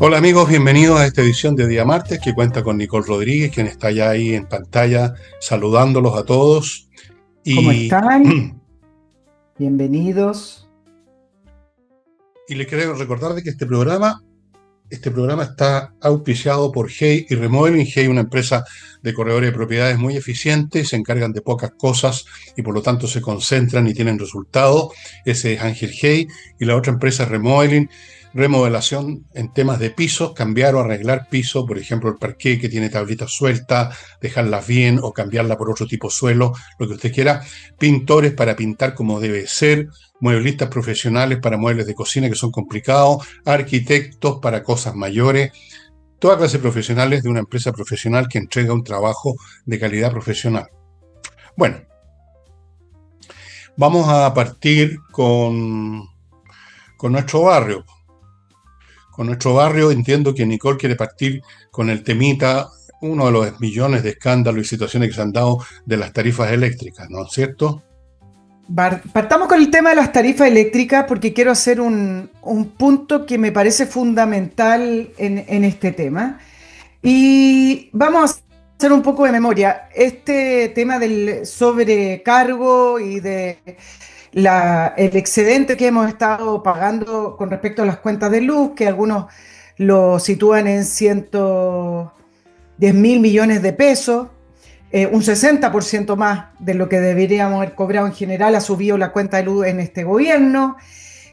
Hola amigos, bienvenidos a esta edición de Día Martes que cuenta con Nicole Rodríguez, quien está ya ahí en pantalla saludándolos a todos. ¿Cómo Y, están? Bienvenidos. y les quiero recordar de que este programa está auspiciado por Hey y Remodeling. Hey, una empresa de corredores de propiedades muy eficiente, se encargan de pocas cosas y por lo tanto se concentran y tienen resultados. Ese es Ángel Hey. Y la otra empresa es Remodeling, remodelación en temas de pisos, cambiar o arreglar piso, por ejemplo el parqué que tiene tablitas sueltas, dejarlas bien o cambiarla por otro tipo de suelo, lo que usted quiera. Pintores para pintar como debe ser, mueblistas profesionales para muebles de cocina que son complicados, arquitectos para cosas mayores, toda clase de profesionales de una empresa profesional que entrega un trabajo de calidad profesional. Bueno, vamos a partir con nuestro barrio. Con nuestro barrio entiendo que Nicole quiere partir con el temita, uno de los millones de escándalos y situaciones que se han dado de las tarifas eléctricas, ¿no es cierto? Partamos con el tema de las tarifas eléctricas porque quiero hacer un punto que me parece fundamental en este tema. Y vamos a hacer un poco de memoria. Este tema del sobrecargo y de el excedente que hemos estado pagando con respecto a las cuentas de luz, que algunos lo sitúan en 110.000 millones de pesos. Un 60% más de lo que deberíamos haber cobrado en general ha subido la cuenta de luz en este gobierno.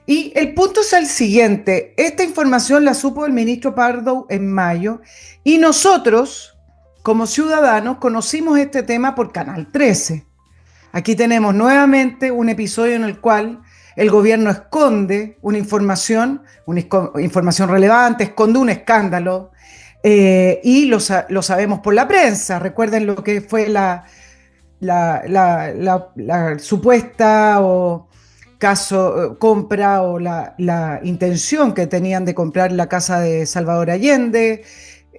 Y el punto es el siguiente: esta información la supo el ministro Pardo en mayo y nosotros, como ciudadanos, conocimos este tema por Canal 13. Aquí tenemos nuevamente un episodio en el cual el gobierno esconde una información relevante, esconde un escándalo, y lo sabemos por la prensa. Recuerden lo que fue la supuesta o caso compra o la intención que tenían de comprar la casa de Salvador Allende.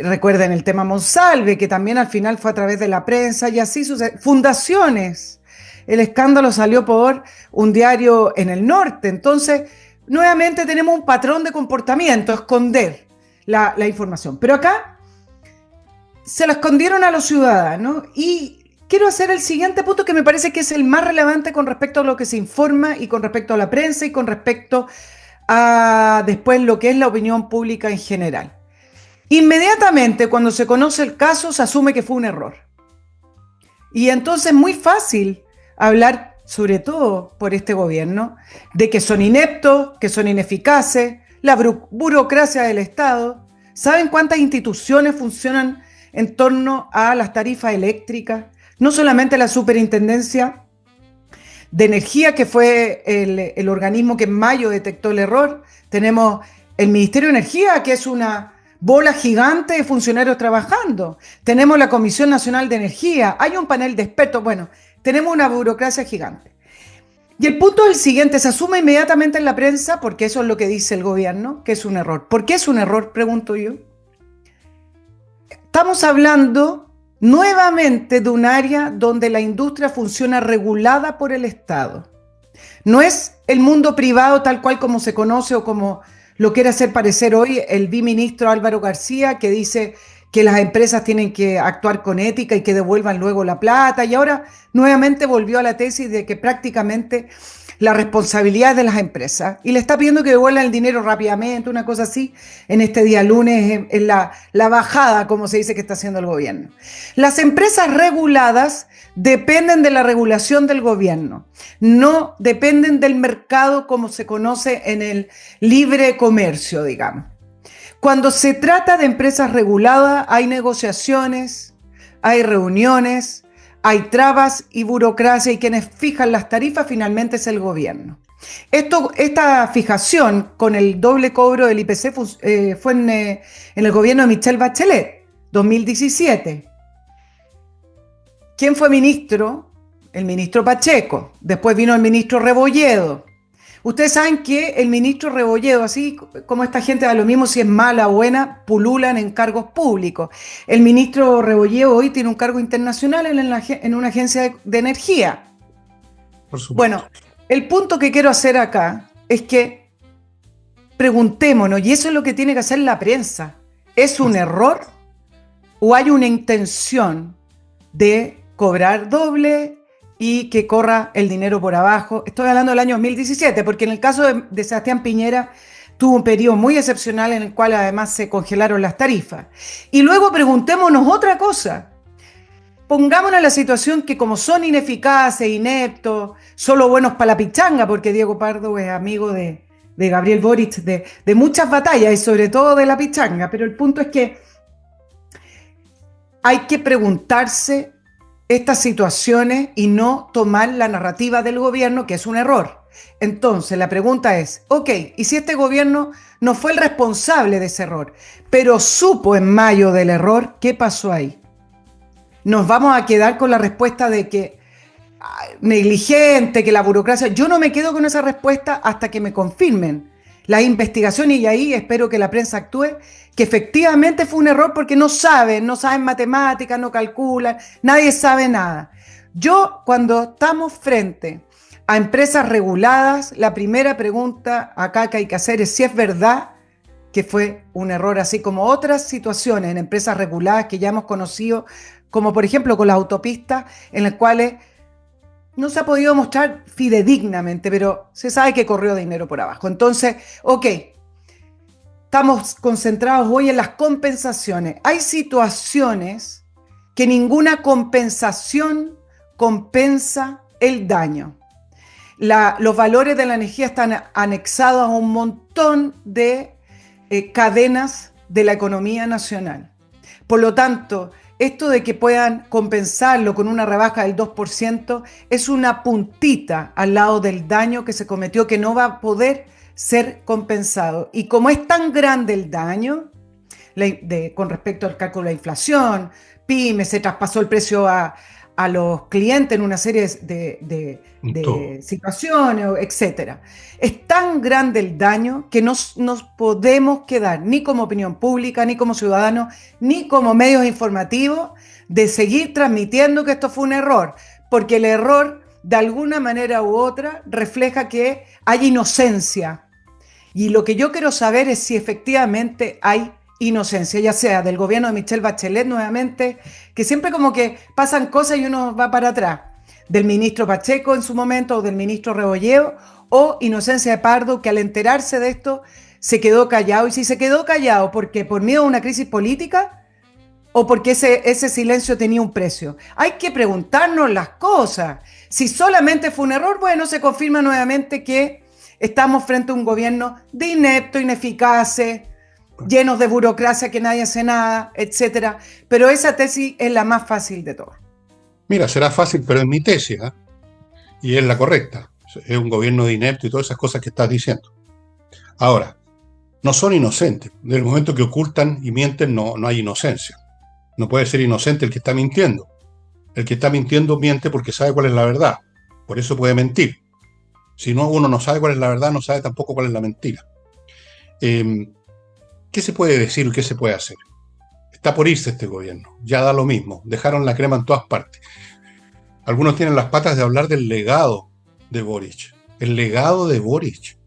Recuerden el tema Monsalve, que también al final fue a través de la prensa y así sucede. Fundaciones. El escándalo salió por un diario en el norte. Entonces, nuevamente tenemos un patrón de comportamiento, esconder la información. Pero acá se la escondieron a los ciudadanos y quiero hacer el siguiente punto que me parece que es el más relevante con respecto a lo que se informa y con respecto a la prensa y con respecto a después lo que es la opinión pública en general. Inmediatamente cuando se conoce el caso se asume que fue un error. Y entonces es muy fácil hablar, sobre todo por este gobierno, de que son ineptos, que son ineficaces, la burocracia del Estado. ¿Saben cuántas instituciones funcionan en torno a las tarifas eléctricas? No solamente la Superintendencia de Energía, que fue el organismo que en mayo detectó el error. Tenemos el Ministerio de Energía, que es una bola gigante de funcionarios trabajando. Tenemos la Comisión Nacional de Energía. Hay un panel de expertos. Bueno, tenemos una burocracia gigante. Y el punto es el siguiente: se asume inmediatamente en la prensa, porque eso es lo que dice el gobierno, que es un error. ¿Por qué es un error? Pregunto yo. Estamos hablando nuevamente de un área donde la industria funciona regulada por el Estado. No es el mundo privado tal cual como se conoce o como lo quiere hacer parecer hoy el biministro Álvaro García, que dice que las empresas tienen que actuar con ética y que devuelvan luego la plata. Y ahora nuevamente volvió a la tesis de que prácticamente la responsabilidad es de las empresas y le está pidiendo que devuelvan el dinero rápidamente, una cosa así, en este día lunes, en la bajada, como se dice que está haciendo el gobierno. Las empresas reguladas dependen de la regulación del gobierno, no dependen del mercado como se conoce en el libre comercio, digamos. Cuando se trata de empresas reguladas, hay negociaciones, hay reuniones, hay trabas y burocracia, y quienes fijan las tarifas finalmente es el gobierno. Esta fijación con el doble cobro del IPC fue en el gobierno de Michelle Bachelet, 2017. ¿Quién fue ministro? El ministro Pacheco. Después vino el ministro Rebolledo. Ustedes saben que el ministro Rebolledo, así como esta gente da lo mismo si es mala o buena, pululan en cargos públicos. El ministro Rebolledo hoy tiene un cargo internacional en una agencia de energía. Por supuesto. Bueno, el punto que quiero hacer acá es que preguntémonos, y eso es lo que tiene que hacer la prensa. ¿Es un error o hay una intención de cobrar doble y que corra el dinero por abajo? Estoy hablando del año 2017, porque en el caso de Sebastián Piñera tuvo un periodo muy excepcional en el cual además se congelaron las tarifas. Y luego preguntémonos otra cosa. Pongámonos en la situación que como son ineficaces, ineptos, solo buenos para la pichanga, porque Diego Pardo es amigo de Gabriel Boric de muchas batallas y sobre todo de la pichanga, pero el punto es que hay que preguntarse estas situaciones y no tomar la narrativa del gobierno, que es un error. Entonces, la pregunta es, ok, ¿y si este gobierno no fue el responsable de ese error, pero supo en mayo del error, qué pasó ahí? Nos vamos a quedar con la respuesta de que negligente, que la burocracia. Yo no me quedo con esa respuesta hasta que me confirmen las investigaciones y ahí espero que la prensa actúe, que efectivamente fue un error porque no saben matemáticas, no calculan, nadie sabe nada. Yo, cuando estamos frente a empresas reguladas, la primera pregunta acá que hay que hacer es si es verdad que fue un error, así como otras situaciones en empresas reguladas que ya hemos conocido, como por ejemplo con las autopistas, en las cuales no se ha podido mostrar fidedignamente, pero se sabe que corrió dinero por abajo. Entonces, ok, estamos concentrados hoy en las compensaciones. Hay situaciones que ninguna compensación compensa el daño. Los valores de la energía están anexados a un montón de cadenas de la economía nacional. Por lo tanto, esto de que puedan compensarlo con una rebaja del 2% es una puntita al lado del daño que se cometió que no va a poder ser compensado. Y como es tan grande el daño con respecto al cálculo de la inflación, PYME, se traspasó el precio a los clientes en una serie de situaciones, etcétera. Es tan grande el daño que no nos podemos quedar ni como opinión pública, ni como ciudadanos, ni como medios informativos de seguir transmitiendo que esto fue un error, porque el error de alguna manera u otra refleja que hay inocencia. Y lo que yo quiero saber es si efectivamente hay inocencia, ya sea del gobierno de Michelle Bachelet nuevamente, que siempre como que pasan cosas y uno va para atrás, del ministro Pacheco en su momento o del ministro Rebolleo, o inocencia de Pardo, que al enterarse de esto se quedó callado. Y si se quedó callado porque por miedo a una crisis política o porque ese silencio tenía un precio. Hay que preguntarnos las cosas. Si solamente fue un error, bueno, se confirma nuevamente que estamos frente a un gobierno de inepto, ineficaces, llenos de burocracia que nadie hace nada, etcétera. Pero esa tesis es la más fácil de todas. Mira, será fácil, pero es mi tesis, ¿eh? Y es la correcta. Es un gobierno de inepto y todas esas cosas que estás diciendo. Ahora, no son inocentes. Desde el momento que ocultan y mienten, no hay inocencia. No puede ser inocente el que está mintiendo. El que está mintiendo miente porque sabe cuál es la verdad. Por eso puede mentir. Si no, uno no sabe cuál es la verdad, no sabe tampoco cuál es la mentira. ¿Qué se puede decir y qué se puede hacer? Está por irse este gobierno. Ya da lo mismo. Dejaron la crema en todas partes. Algunos tienen las patas de hablar del legado de Boric. El legado de Boric.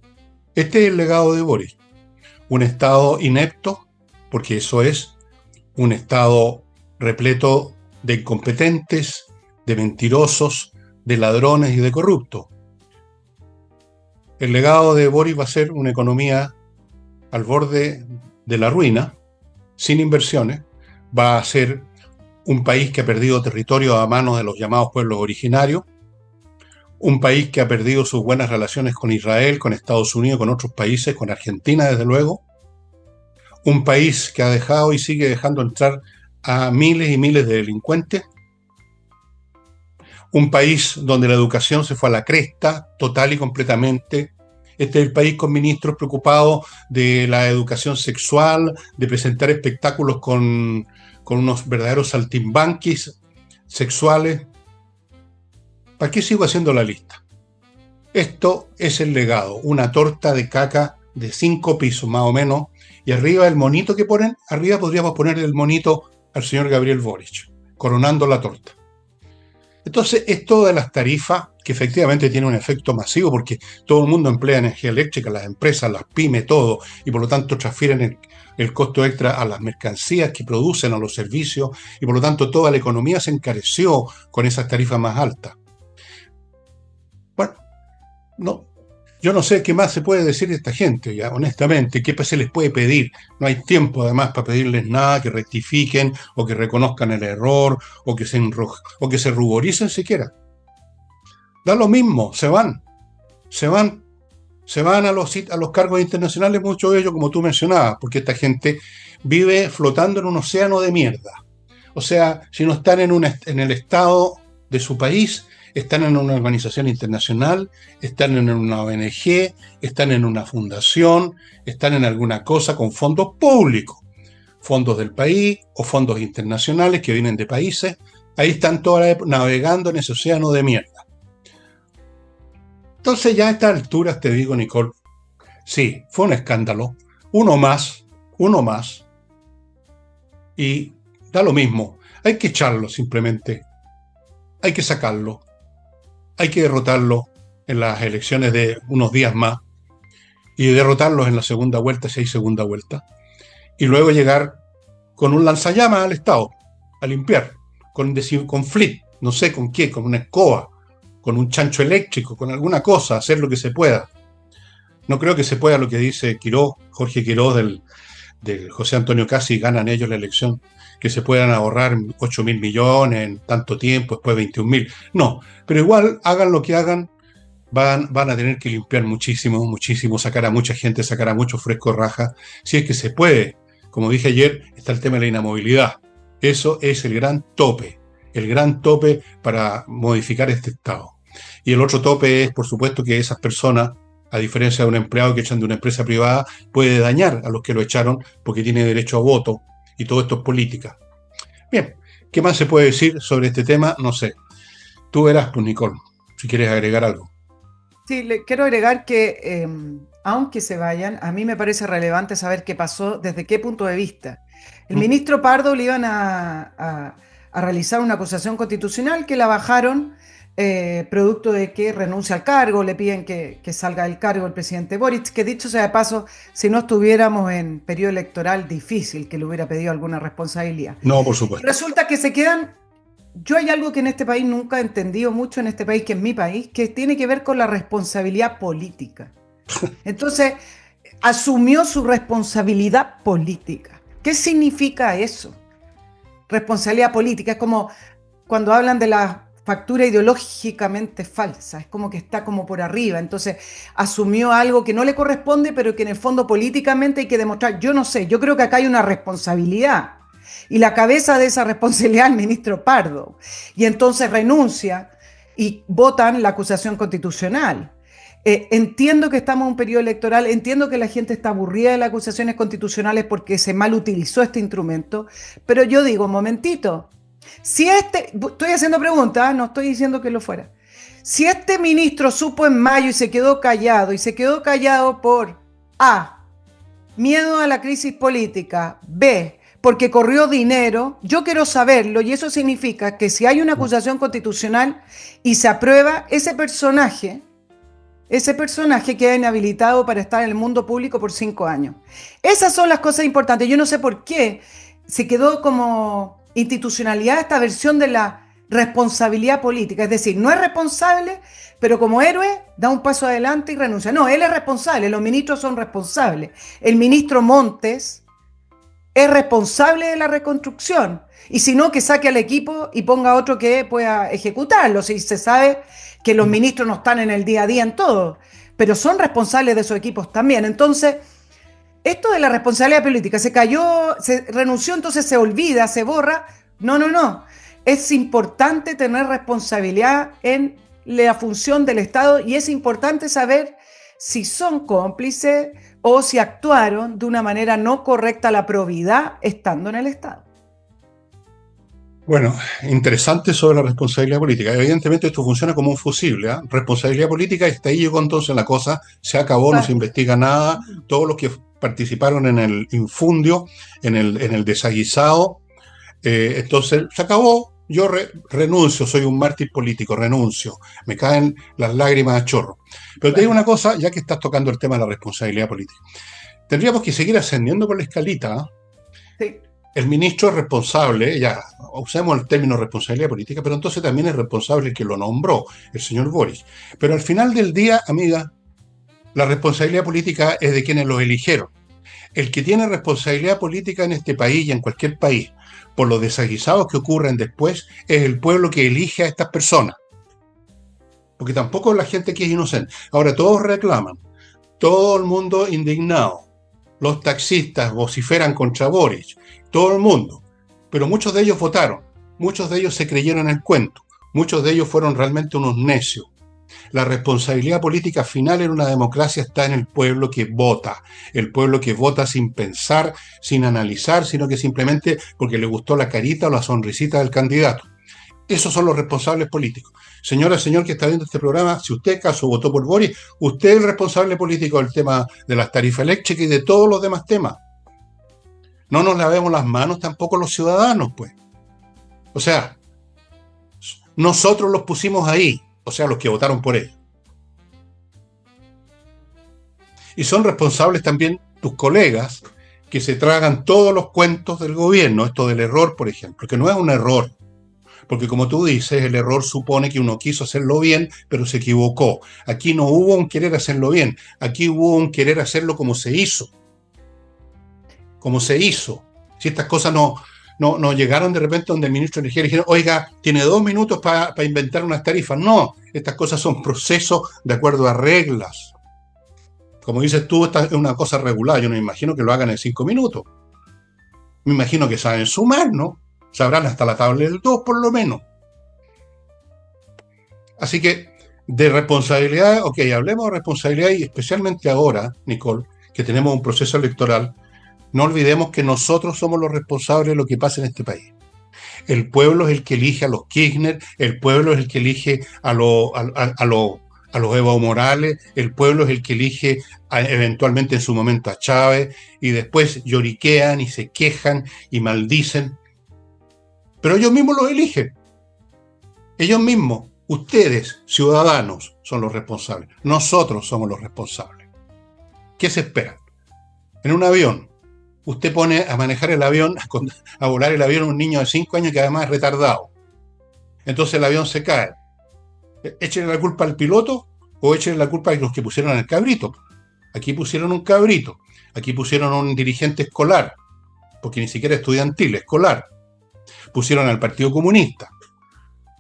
Este es el legado de Boric. Un Estado inepto, porque eso es un Estado repleto de incompetentes, de mentirosos, de ladrones y de corruptos. El legado de Boric va a ser una economía al borde de la ruina, sin inversiones. Va a ser un país que ha perdido territorio a manos de los llamados pueblos originarios, un país que ha perdido sus buenas relaciones con Israel, con Estados Unidos, con otros países, con Argentina desde luego, un país que ha dejado y sigue dejando entrar a miles y miles de delincuentes, un país donde la educación se fue a la cresta total y completamente. Este es el país con ministros preocupados de la educación sexual, de presentar espectáculos con unos verdaderos saltimbanquis sexuales. ¿Para qué sigo haciendo la lista? Esto es el legado, una torta de caca de 5 pisos más o menos, y arriba el monito que ponen, arriba podríamos poner el monito al señor Gabriel Boric, coronando la torta. Entonces, esto de las tarifas que efectivamente tiene un efecto masivo porque todo el mundo emplea energía eléctrica, las empresas, las pymes, todo, y por lo tanto transfieren el costo extra a las mercancías que producen, a los servicios, y por lo tanto toda la economía se encareció con esas tarifas más altas. Bueno, no, yo no sé qué más se puede decir de esta gente, ya, honestamente, qué se les puede pedir. No hay tiempo, además, para pedirles nada, que rectifiquen, o que reconozcan el error, o que se ruboricen siquiera. Da lo mismo, se van, se van a los cargos internacionales, muchos de ellos, como tú mencionabas, porque esta gente vive flotando en un océano de mierda. O sea, si no están en el estado de su país, están en una organización internacional, están en una ONG, están en una fundación, están en alguna cosa con fondos públicos, fondos del país o fondos internacionales que vienen de países. Ahí están todas navegando en ese océano de mierda. Entonces ya a estas alturas te digo, Nicole, sí, fue un escándalo, uno más, y da lo mismo, hay que echarlo simplemente, hay que sacarlo, hay que derrotarlo en las elecciones de unos días más, y derrotarlos en la segunda vuelta, si hay segunda vuelta, y luego llegar con un lanzallamas al Estado, a limpiar, con flit, no sé con qué, con una escoba, con un chancho eléctrico, con alguna cosa, hacer lo que se pueda. No creo que se pueda lo que dice Quirós, Jorge Quirós del José Antonio Casi, ganan ellos la elección, que se puedan ahorrar 8.000 millones en tanto tiempo, después 21.000. No, pero igual hagan lo que hagan, van a tener que limpiar muchísimo, sacar a mucha gente, sacar a muchos frescos rajas, si es que se puede. Como dije ayer, está el tema de la inamovilidad. Eso es el gran tope para modificar este estado. Y el otro tope es, por supuesto, que esas personas, a diferencia de un empleado que echan de una empresa privada, puede dañar a los que lo echaron porque tiene derecho a voto, y todo esto es política. Bien, ¿qué más se puede decir sobre este tema? No sé. Tú verás, pues, Nicole, si quieres agregar algo. Sí, le quiero agregar que aunque se vayan, a mí me parece relevante saber qué pasó, desde qué punto de vista. El ¿Mm? ministro Pardo le iban a realizar una acusación constitucional que la bajaron producto de que renuncia al cargo, le piden que salga del cargo el presidente Boric, que dicho sea de paso, si no estuviéramos en periodo electoral, difícil que le hubiera pedido alguna responsabilidad. No, por Y supuesto. resulta que se quedan. Yo hay algo que en este país nunca he entendido mucho en este país, que es mi país, que tiene que ver con la responsabilidad política. Entonces, asumió su responsabilidad política. ¿Qué significa eso? Responsabilidad política es como cuando hablan de la factura ideológicamente falsa, es como que está como por arriba, entonces asumió algo que no le corresponde, pero que en el fondo políticamente hay que demostrar. Yo no sé, yo creo que acá hay una responsabilidad. Y la cabeza de esa responsabilidad es el ministro Pardo. Y entonces renuncia y votan la acusación constitucional. Entiendo que estamos en un periodo electoral, entiendo que la gente está aburrida de las acusaciones constitucionales porque se mal utilizó este instrumento, pero yo digo, un momentito, si estoy haciendo preguntas, no estoy diciendo que lo fuera, si este ministro supo en mayo y se quedó callado por A, miedo a la crisis política, B, porque corrió dinero, yo quiero saberlo y eso significa que si hay una acusación constitucional y se aprueba, ese personaje queda inhabilitado para estar en el mundo público por 5 años. Esas son las cosas importantes. Yo no sé por qué se quedó como institucionalidad esta versión de la responsabilidad política. Es decir, no es responsable, pero como héroe da un paso adelante y renuncia. No, él es responsable, los ministros son responsables. El ministro Montes es responsable de la reconstrucción. Y si no, que saque al equipo y ponga otro que pueda ejecutarlo. Si se sabe que los ministros no están en el día a día en todo, pero son responsables de sus equipos también. Entonces, esto de la responsabilidad política, se cayó, se renunció, entonces se olvida, se borra. No, no, no. Es importante tener responsabilidad en la función del Estado y es importante saber si son cómplices o si actuaron de una manera no correcta a la probidad estando en el Estado. Bueno, interesante sobre la responsabilidad política. Evidentemente esto funciona como un fusible, ¿eh? Responsabilidad política, y hasta ahí llegó entonces la cosa, se acabó, no se investiga nada, todos los que participaron en el infundio, en el desaguisado, entonces se acabó, yo renuncio, soy un mártir político, renuncio, me caen las lágrimas a chorro. Pero te digo una cosa, ya que estás tocando el tema de la responsabilidad política. Tendríamos que seguir ascendiendo por la escalita. Sí. El ministro es responsable, ya usemos el término responsabilidad política, pero entonces también es responsable el que lo nombró, el señor Boris. Pero al final del día, amiga, la responsabilidad política es de quienes los eligieron. El que tiene responsabilidad política en este país y en cualquier país por los desaguisados que ocurren después es el pueblo que elige a estas personas. Porque tampoco la gente aquí es inocente. Ahora todos reclaman, todo el mundo indignado. Los taxistas vociferan contra Boris, todo el mundo. Pero muchos de ellos votaron, muchos de ellos se creyeron el cuento, muchos de ellos fueron realmente unos necios. La responsabilidad política final en una democracia está en el pueblo que vota. El pueblo que vota sin pensar, sin analizar, sino que simplemente porque le gustó la carita o la sonrisita del candidato. Esos son los responsables políticos. Señora, señor que está viendo este programa, si usted acaso votó por Boris, usted es el responsable político del tema de las tarifas eléctricas y de todos los demás temas. No nos lavemos las manos tampoco los ciudadanos, pues. O sea, nosotros los pusimos ahí. O sea, los que votaron por él. Y son responsables también tus colegas que se tragan todos los cuentos del gobierno, esto del error, por ejemplo, que no es un error, porque como tú dices, el error supone que uno quiso hacerlo bien, pero se equivocó. Aquí no hubo un querer hacerlo bien, aquí hubo un querer hacerlo como se hizo. Como se hizo. Si estas cosas no llegaron de repente donde el ministro de Energía le dijeron, oiga, tiene 2 minutos para inventar unas tarifas. No, estas cosas son procesos de acuerdo a reglas. Como dices tú, esta es una cosa regular. Yo no me imagino que lo hagan en 5 minutos. Me imagino que saben sumar, ¿no? Sabrán hasta la tabla del 2 por lo menos. Así que de responsabilidad, ok, hablemos de responsabilidad y especialmente ahora, Nicole, que tenemos un proceso electoral. No olvidemos que nosotros somos los responsables de lo que pasa en este país. El pueblo es el que elige a los Kirchner, el pueblo es el que elige a los Evo Morales, el pueblo es el que elige eventualmente en su momento a Chávez, y después lloriquean y se quejan y maldicen. Pero ellos mismos los eligen. Ellos mismos, ustedes, ciudadanos, son los responsables. Nosotros somos los responsables. ¿Qué se espera? En un avión, usted pone a manejar el avión, a volar el avión a un niño de 5 años que además es retardado. Entonces el avión se cae. Échenle la culpa al piloto o échenle la culpa a los que pusieron el cabrito. Aquí pusieron un cabrito, aquí pusieron a un dirigente escolar, porque ni siquiera estudiantil, escolar. Pusieron al Partido Comunista,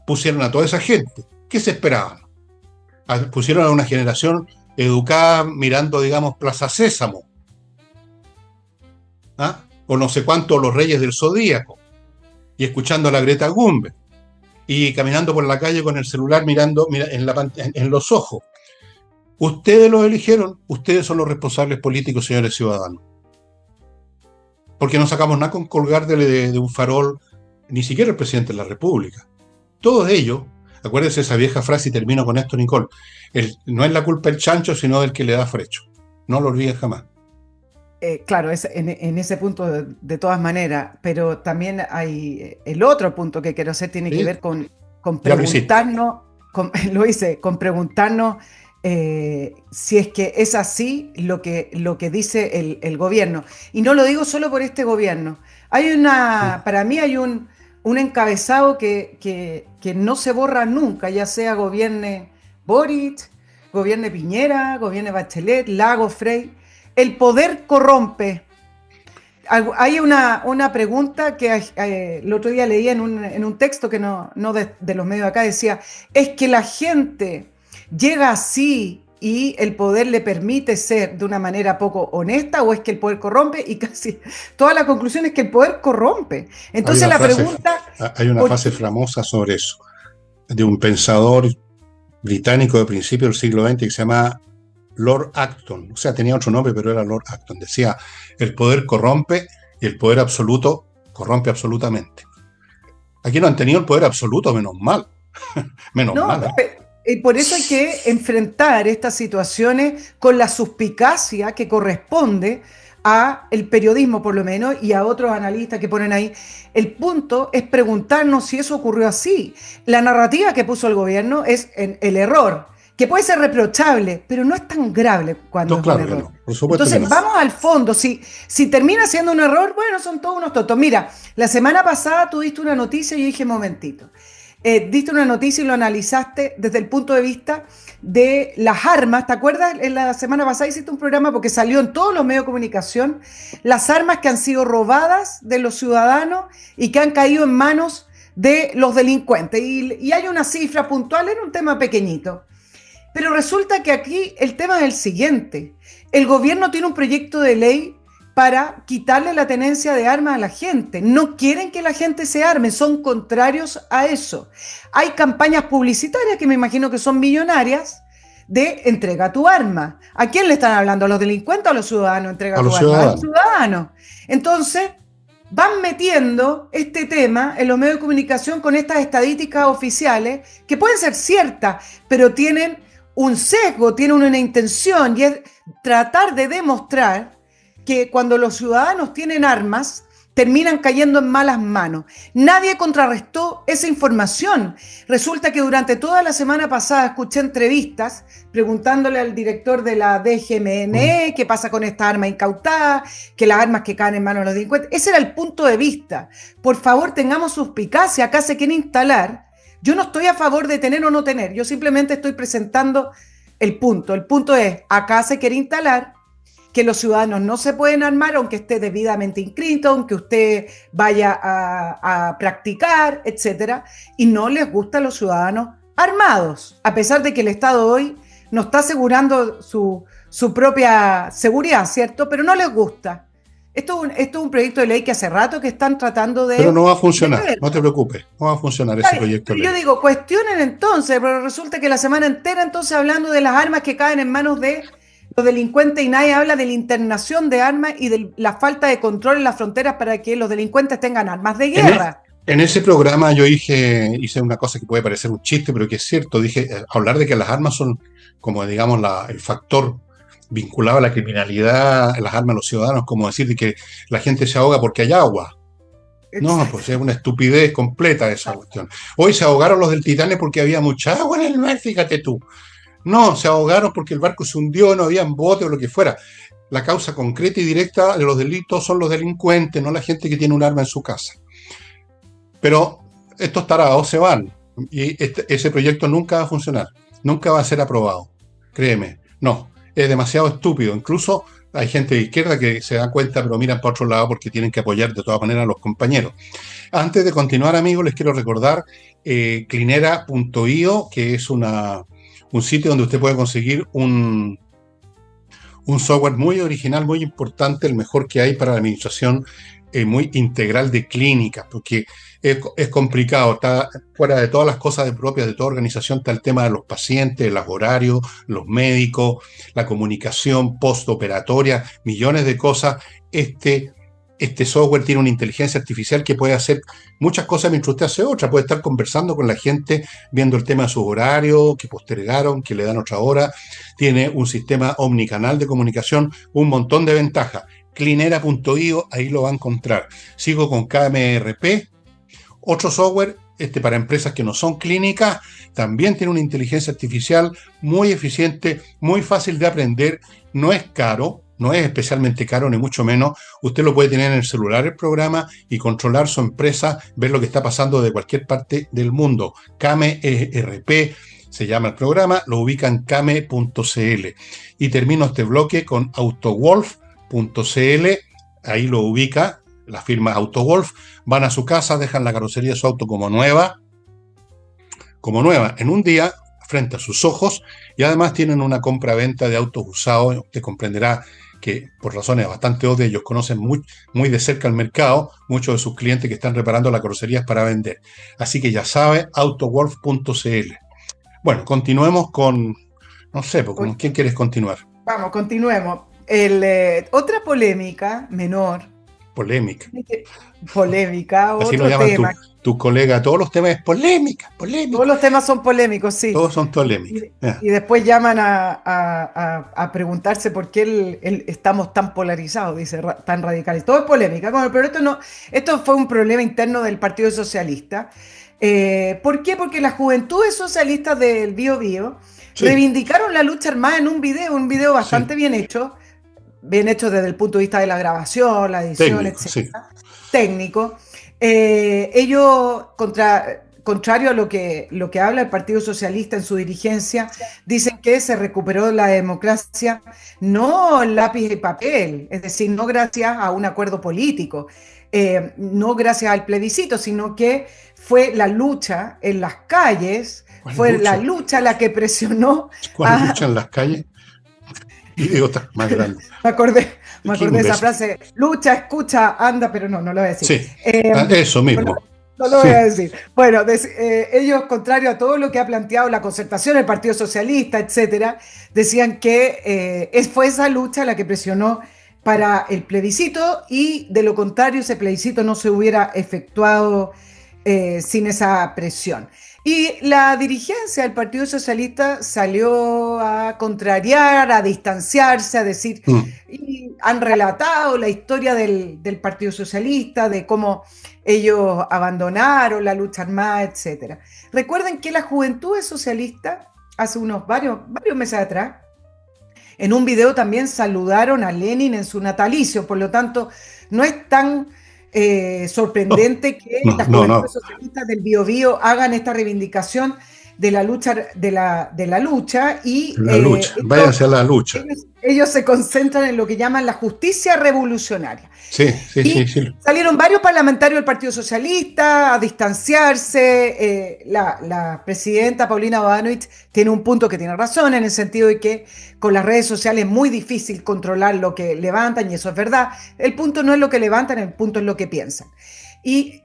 pusieron a toda esa gente. ¿Qué se esperaban? Pusieron a una generación educada mirando, digamos, Plaza Sésamo. ¿Ah? O no sé cuánto los Reyes del Zodíaco, y escuchando a la Greta Thunberg, y caminando por la calle con el celular mirando en los ojos. Ustedes los eligieron, ustedes son los responsables políticos, señores ciudadanos. Porque no sacamos nada con colgar de un farol, ni siquiera el presidente de la República. Todos ellos, acuérdense esa vieja frase y termino con esto, Nicole, no es la culpa del chancho, sino del que le da frecho. No lo olviden jamás. Claro, en ese punto de todas maneras, pero también hay el otro punto que quiero hacer, tiene que ver con preguntarnos, con preguntarnos si es que es así lo que dice el gobierno. Y no lo digo solo por este gobierno. Para mí hay un encabezado que no se borra nunca, ya sea gobierne Boric, gobierne Piñera, gobierne Bachelet, Lagos, Frey. El poder corrompe. Hay una pregunta que el otro día leí en un texto que no de los medios de acá, decía, ¿es que la gente llega así y el poder le permite ser de una manera poco honesta o es que el poder corrompe? Y casi toda la conclusión es que el poder corrompe. Entonces hay una frase famosa sobre eso, de un pensador británico de principio del siglo XX que se llama Lord Acton, o sea, tenía otro nombre, pero era Lord Acton. Decía, el poder corrompe y el poder absoluto corrompe absolutamente. Aquí no han tenido el poder absoluto, menos mal. Menos mal. Y por eso hay que enfrentar estas situaciones con la suspicacia que corresponde a el periodismo por lo menos y a otros analistas que ponen ahí. El punto es preguntarnos si eso ocurrió así. La narrativa que puso el gobierno es el error, que puede ser reprochable, pero no es tan grave cuando No, es un claro que error. no, por supuesto que Entonces, no. vamos al fondo. Si termina siendo un error, bueno, son todos unos tontos. Mira, la semana pasada tú diste una noticia y yo dije, momentito. Diste una noticia y lo analizaste desde el punto de vista de las armas. ¿Te acuerdas? En la semana pasada hiciste un programa porque salió en todos los medios de comunicación las armas que han sido robadas de los ciudadanos y que han caído en manos de los delincuentes. Y hay una cifra puntual, era un tema pequeñito. Pero resulta que aquí el tema es el siguiente. El gobierno tiene un proyecto de ley para quitarle la tenencia de armas a la gente. No quieren que la gente se arme, son contrarios a eso. Hay campañas publicitarias que me imagino que son millonarias de entrega tu arma. ¿A quién le están hablando? ¿A los delincuentes o a los ciudadanos? A Entrega los tu arma. A los ciudadanos. ciudadanos. Entonces, van metiendo este tema en los medios de comunicación con estas estadísticas oficiales que pueden ser ciertas, pero tienen un sesgo, tienen una intención y es tratar de demostrar que cuando los ciudadanos tienen armas, terminan cayendo en malas manos. Nadie contrarrestó esa información. Resulta que durante toda la semana pasada escuché entrevistas preguntándole al director de la DGMNE qué pasa con esta arma incautada, que las armas que caen en manos de los delincuentes. Ese era el punto de vista. Por favor, tengamos suspicacia. Acá se quiere instalar. Yo no estoy a favor de tener o no tener. Yo simplemente estoy presentando el punto. El punto es, acá se quiere instalar que los ciudadanos no se pueden armar aunque esté debidamente inscrito, aunque usted vaya a practicar, etcétera, y no les gusta a los ciudadanos armados, a pesar de que el Estado hoy no está asegurando su propia seguridad, ¿cierto? Pero no les gusta. Esto es un proyecto de ley que hace rato que están tratando de... Pero no va a funcionar, ver. no te preocupes, no va a funcionar ese proyecto de Pero yo ley. digo, cuestionen entonces, pero resulta que la semana entera entonces hablando de las armas que caen en manos de los delincuentes y nadie habla de la internación de armas y de la falta de control en las fronteras para que los delincuentes tengan armas de guerra. En ese programa yo hice una cosa que puede parecer un chiste, pero que es cierto. Dije, hablar de que las armas son como, digamos, el factor vinculado a la criminalidad, las armas a los ciudadanos, como decir de que la gente se ahoga porque hay agua. No, pues es una estupidez completa esa cuestión. Hoy se ahogaron los del Titanic porque había mucha agua en el mar, fíjate tú. No, se ahogaron porque el barco se hundió, no había bote o lo que fuera. La causa concreta y directa de los delitos son los delincuentes, no la gente que tiene un arma en su casa. Pero estos tarados se van y ese proyecto nunca va a funcionar, nunca va a ser aprobado. Créeme, no, es demasiado estúpido. Incluso hay gente de izquierda que se da cuenta, pero miran para otro lado porque tienen que apoyar de todas maneras a los compañeros. Antes de continuar, amigos, les quiero recordar clinera.io, que es un sitio donde usted puede conseguir un software muy original, muy importante, el mejor que hay para la administración muy integral de clínicas, porque es complicado, está fuera de todas las cosas propias de toda organización, está el tema de los pacientes, los horarios, los médicos, la comunicación postoperatoria, millones de cosas. Este software tiene una inteligencia artificial que puede hacer muchas cosas mientras usted hace otra. Puede estar conversando con la gente, viendo el tema de sus horarios, que postergaron, que le dan otra hora. Tiene un sistema omnicanal de comunicación, un montón de ventajas. Clinera.io, ahí lo va a encontrar. Sigo con KMRP, otro software para empresas que no son clínicas. También tiene una inteligencia artificial muy eficiente, muy fácil de aprender, no es caro. No es especialmente caro, ni mucho menos. Usted lo puede tener en el celular, el programa, y controlar su empresa, ver lo que está pasando de cualquier parte del mundo. KMRP se llama el programa, lo ubica en kame.cl. Y termino este bloque con autowolf.cl, ahí lo ubica, la firma Autowolf. Van a su casa, dejan la carrocería de su auto como nueva, en un día, frente a sus ojos, y además tienen una compra-venta de autos usados. Usted comprenderá que por razones bastante obvias ellos conocen muy de cerca el mercado, muchos de sus clientes que están reparando las carrocerías para vender. Así que ya sabe, autowolf.cl. Bueno, continuemos con, no sé, ¿con quién quieres continuar? Vamos, continuemos. Otra polémica menor Polémica. Polémica, Así lo otro llaman tema. tu colega. Todos los temas es polémica, Todos polémica. los temas son polémicos, sí. Todos son polémicas. Y, Ya. y después llaman a preguntarse por qué estamos tan polarizados, dice, tan radicales. Todo es polémica, bueno, pero esto fue un problema interno del Partido Socialista. ¿Por qué? Porque las juventudes socialistas del Bío Bío Sí, reivindicaron la lucha armada en un video bastante sí. bien hecho desde el punto de vista de la grabación, la edición, Técnico, etc. sí. Técnico. Ellos, contrario a lo que habla el Partido Socialista en su dirigencia, dicen que se recuperó la democracia no en lápiz y papel, es decir, no gracias a un acuerdo político, no gracias al plebiscito, sino que fue la lucha en las calles, ¿Cuál fue la lucha? lucha la que presionó ¿Cuál lucha a, en las calles? Idiota más grande. me acordé, me Qué acordé de esa imbécil. frase, lucha, escucha, anda, pero no lo voy a decir. Sí, Eh, eso no, mismo. no lo voy a Sí. decir. Bueno, ellos, contrario a todo lo que ha planteado la concertación, el Partido Socialista, etcétera, decían que fue esa lucha la que presionó para el plebiscito y de lo contrario ese plebiscito no se hubiera efectuado sin esa presión. Y la dirigencia del Partido Socialista salió a contrariar, a distanciarse, a decir, Mm. y han relatado la historia del Partido Socialista, de cómo ellos abandonaron la lucha armada, etcétera. Recuerden que la juventud socialista, hace varios meses atrás, en un video también saludaron a Lenin en su natalicio, por lo tanto, no es tan No, sorprendente que no, las no, juventudes no. socialistas del Biobío hagan esta reivindicación de la lucha, de la lucha y La lucha. Váyanse a la lucha. ellos se concentran en lo que llaman la justicia revolucionaria. Sí, sí, sí, Y sí. salieron varios parlamentarios del Partido Socialista a distanciarse. La presidenta Paulina Bodanovich tiene un punto que tiene razón, en el sentido de que con las redes sociales es muy difícil controlar lo que levantan, y eso es verdad. El punto no es lo que levantan, el punto es lo que piensan. Y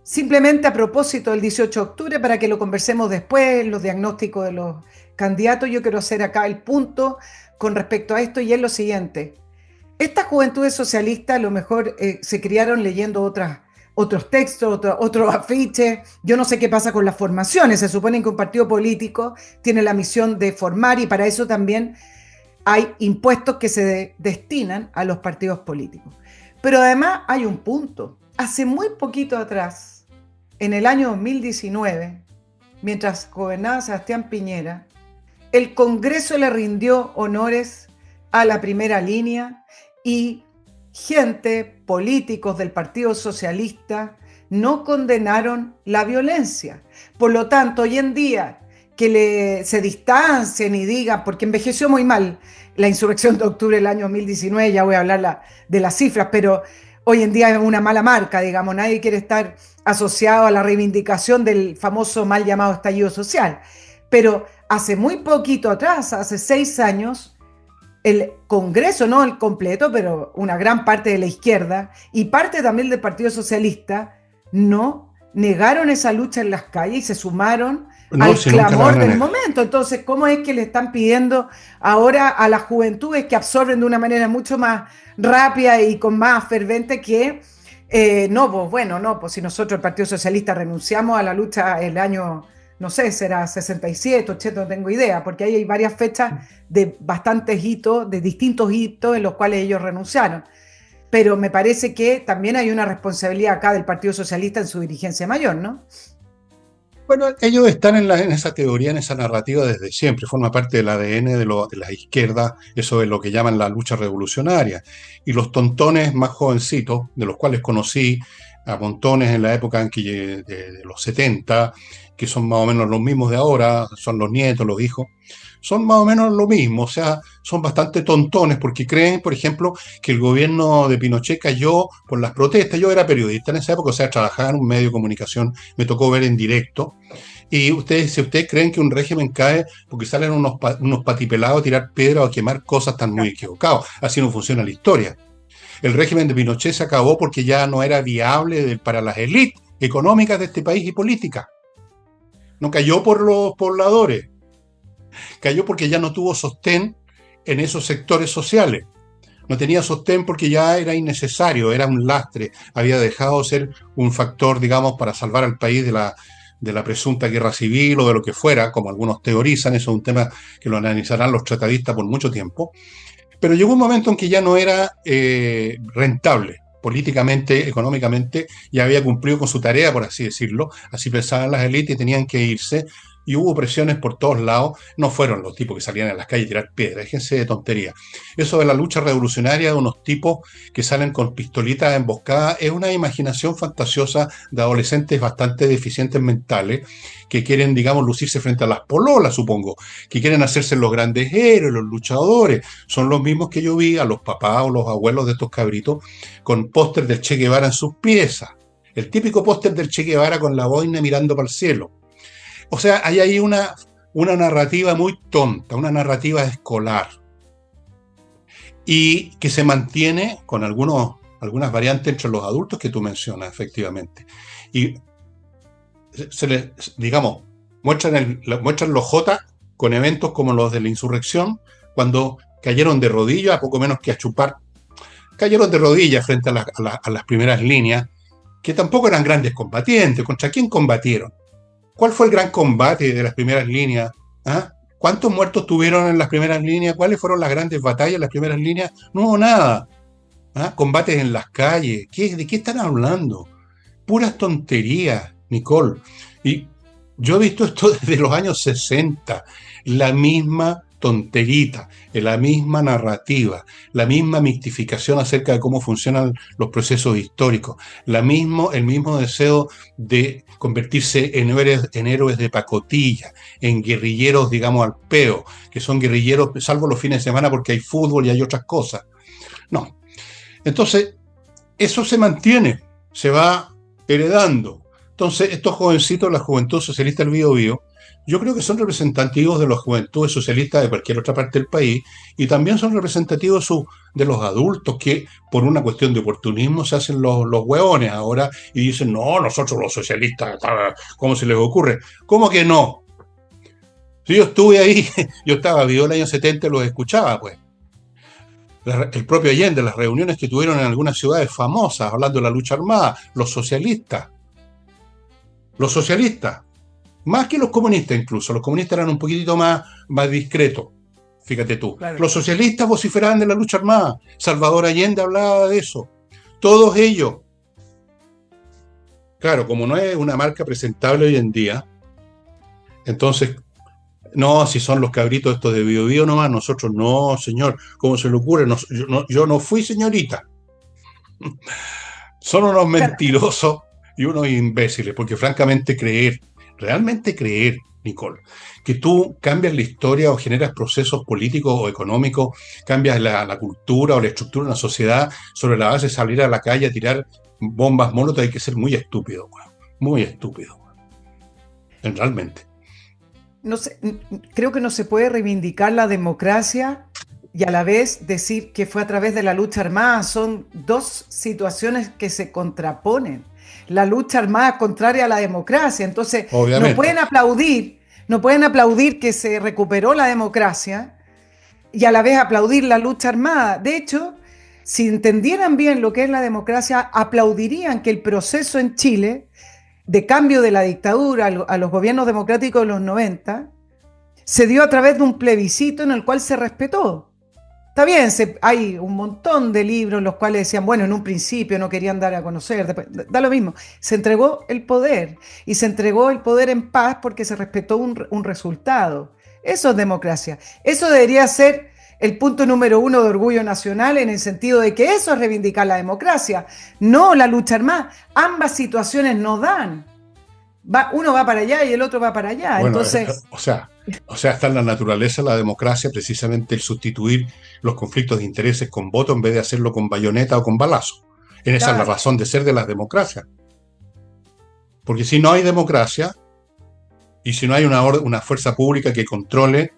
simplemente a propósito del 18 de octubre, para que lo conversemos después, los diagnósticos de los candidatos, yo quiero hacer acá el punto con respecto a esto, y es lo siguiente. Estas juventudes socialistas a lo mejor se criaron leyendo otros textos, otros afiches. Yo no sé qué pasa con las formaciones. Se supone que un partido político tiene la misión de formar, y para eso también hay impuestos que se destinan a los partidos políticos. Pero además hay un punto. Hace muy poquito atrás, en el año 2019, mientras gobernaba Sebastián Piñera, el Congreso le rindió honores a la primera línea, y gente, políticos del Partido Socialista, no condenaron la violencia. Por lo tanto, hoy en día, que se distancien y digan, porque envejeció muy mal la insurrección de octubre del año 2019, ya voy a hablar de las cifras, pero hoy en día es una mala marca, digamos, nadie quiere estar asociado a la reivindicación del famoso mal llamado estallido social. Pero hace muy poquito atrás, hace 6 años, el Congreso, no el completo, pero una gran parte de la izquierda y parte también del Partido Socialista, no negaron esa lucha en las calles y se sumaron No, al si nunca la clamor van a del negar. momento. Entonces, ¿cómo es que le están pidiendo ahora a las juventudes que absorben de una manera mucho más rápida y con más fervente que no, pues bueno, no, pues si nosotros el Partido Socialista renunciamos a la lucha el año, no sé, será 67, 80, no tengo idea, porque ahí hay varias fechas de bastantes hitos, de distintos hitos en los cuales ellos renunciaron. Pero me parece que también hay una responsabilidad acá del Partido Socialista en su dirigencia mayor, ¿no? Bueno, ellos están en esa teoría, en esa narrativa desde siempre, forma parte del ADN de la izquierda, eso es lo que llaman la lucha revolucionaria. Y los tontones más jovencitos, de los cuales conocí a montones en la época de los 70, que son más o menos los mismos de ahora, son los nietos, los hijos, son más o menos lo mismo, o sea, son bastante tontones porque creen, por ejemplo, que el gobierno de Pinochet cayó por las protestas. Yo era periodista en esa época, o sea, trabajaba en un medio de comunicación, me tocó ver en directo. Y si ustedes creen que un régimen cae porque salen unos patipelados a tirar piedra o a quemar cosas, están muy equivocados. Así no funciona la historia. El régimen de Pinochet se acabó porque ya no era viable para las élites económicas de este país y políticas. No cayó por los pobladores, cayó porque ya no tuvo sostén en esos sectores sociales. No tenía sostén porque ya era innecesario, era un lastre, había dejado de ser un factor, digamos, para salvar al país de la presunta guerra civil o de lo que fuera, como algunos teorizan. Eso es un tema que lo analizarán los tratadistas por mucho tiempo. Pero llegó un momento en que ya no era rentable políticamente, económicamente, ya había cumplido con su tarea, por así decirlo. Así pensaban las élites y tenían que irse. Y hubo presiones por todos lados. No fueron los tipos que salían a las calles a tirar piedras, déjense de tonterías. Eso de la lucha revolucionaria de unos tipos que salen con pistolitas emboscadas es una imaginación fantasiosa de adolescentes bastante deficientes mentales que quieren, digamos, lucirse frente a las pololas, supongo, que quieren hacerse los grandes héroes, los luchadores. Son los mismos que yo vi a los papás o los abuelos de estos cabritos con póster del Che Guevara en sus piezas. El típico póster del Che Guevara con la boina mirando para el cielo. O sea, hay ahí una narrativa muy tonta, una narrativa escolar, y que se mantiene con algunas variantes entre los adultos que tú mencionas, efectivamente. Y digamos, muestran los J con eventos como los de la insurrección, cuando cayeron de rodillas, a poco menos que a chupar, cayeron de rodillas frente a las primeras líneas, que tampoco eran grandes combatientes. ¿Contra quién combatieron? ¿Cuál fue el gran combate de las primeras líneas? ¿Ah? ¿Cuántos muertos tuvieron en las primeras líneas? ¿Cuáles fueron las grandes batallas en las primeras líneas? No hubo nada. ¿Ah? Combates en las calles. ¿De qué están hablando? Puras tonterías, Nicole. Y yo he visto esto desde los años 60. La misma tonterita, la misma narrativa, la misma mistificación acerca de cómo funcionan los procesos históricos, el mismo deseo de convertirse en héroes de pacotilla, en guerrilleros, digamos, al peo, que son guerrilleros, salvo los fines de semana porque hay fútbol y hay otras cosas. No. Entonces, eso se mantiene, se va heredando. Entonces, estos jovencitos, la juventud socialista del Bío-Bío, yo creo que son representativos de las juventudes socialistas de cualquier otra parte del país, y también son representativos de los adultos que por una cuestión de oportunismo se hacen los hueones ahora y dicen, no, nosotros los socialistas, ¿cómo se les ocurre? ¿Cómo que no? Si yo estuve ahí, yo estaba vivo en el año 70 y los escuchaba, pues. El propio Allende, las reuniones que tuvieron en algunas ciudades famosas, hablando de la lucha armada, los socialistas, más que los comunistas incluso. Los comunistas eran un poquitito más discretos, fíjate tú. Claro. Los socialistas vociferaban de la lucha armada. Salvador Allende hablaba de eso. Todos ellos. Claro, como no es una marca presentable hoy en día, entonces, no, si son los cabritos estos de Bío-Bío nomás, nosotros no, señor. ¿Cómo se le ocurre? No, yo no fui señorita. Son unos mentirosos y unos imbéciles, porque francamente realmente creer, Nicole, que tú cambias la historia o generas procesos políticos o económicos, cambias la cultura o la estructura de una sociedad sobre la base de salir a la calle a tirar bombas molotov, hay que ser muy estúpido, muy estúpido, realmente. No sé, creo que no se puede reivindicar la democracia y a la vez decir que fue a través de la lucha armada. Son dos situaciones que se contraponen. La lucha armada es contraria a la democracia, entonces obviamente no pueden aplaudir que se recuperó la democracia y a la vez aplaudir la lucha armada. De hecho, si entendieran bien lo que es la democracia, aplaudirían que el proceso en Chile de cambio de la dictadura a los gobiernos democráticos de los 90 se dio a través de un plebiscito en el cual se respetó. Está bien, hay un montón de libros en los cuales decían, bueno, en un principio no querían dar a conocer, después, da lo mismo. Se entregó el poder y se entregó el poder en paz porque se respetó un resultado. Eso es democracia. Eso debería ser el punto número 1 de orgullo nacional, en el sentido de que eso es reivindicar la democracia, no la lucha armada. Ambas situaciones no dan. Uno va para allá y el otro va para allá. Bueno, entonces, o sea, está en la naturaleza de la democracia precisamente el sustituir los conflictos de intereses con voto en vez de hacerlo con bayoneta o con balazo. Esa es la razón de ser de las democracias. Porque si no hay democracia y si no hay una fuerza pública que controle,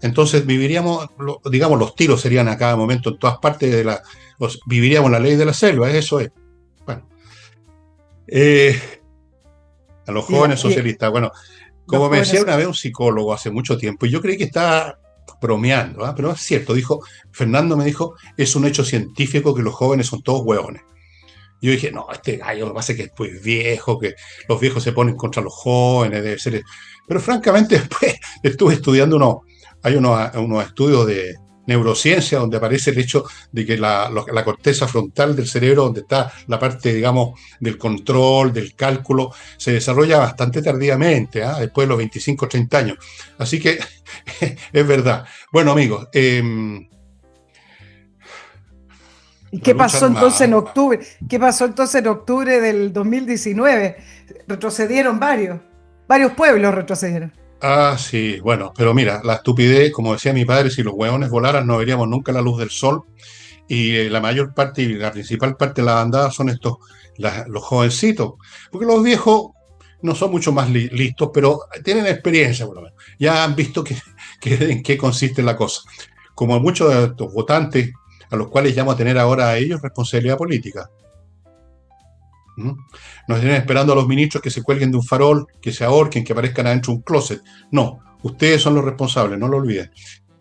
entonces viviríamos, digamos, los tiros serían a cada momento en todas partes viviríamos la ley de la selva, eso es. Bueno. A los jóvenes socialistas, bueno, como me decía una vez un psicólogo hace mucho tiempo, y yo creí que estaba bromeando, pero es cierto, Fernando me dijo, es un hecho científico que los jóvenes son todos hueones. Yo dije, no, este gallo lo que pasa es que es pues viejo, que los viejos se ponen contra los jóvenes, debe ser. Pero francamente, después estuve estudiando unos estudios de neurociencia donde aparece el hecho de que la corteza frontal del cerebro, donde está la parte, digamos, del control, del cálculo, se desarrolla bastante tardíamente, después de los 25 o 30 años. Así que es verdad. Bueno, amigos, ¿y qué pasó entonces en octubre? ¿Qué pasó entonces en octubre del 2019? Retrocedieron varios pueblos retrocedieron. Sí, bueno, pero mira, la estupidez, como decía mi padre, si los hueones volaran no veríamos nunca la luz del sol y la mayor parte y la principal parte de la bandada son los jovencitos, porque los viejos no son mucho más listos, pero tienen experiencia por lo menos, ya han visto en qué consiste la cosa. Como muchos de estos votantes a los cuales llamo a tener ahora a ellos responsabilidad política. No estén esperando a los ministros que se cuelguen de un farol, que se ahorquen, que aparezcan adentro de un closet. No, ustedes son los responsables, no lo olviden.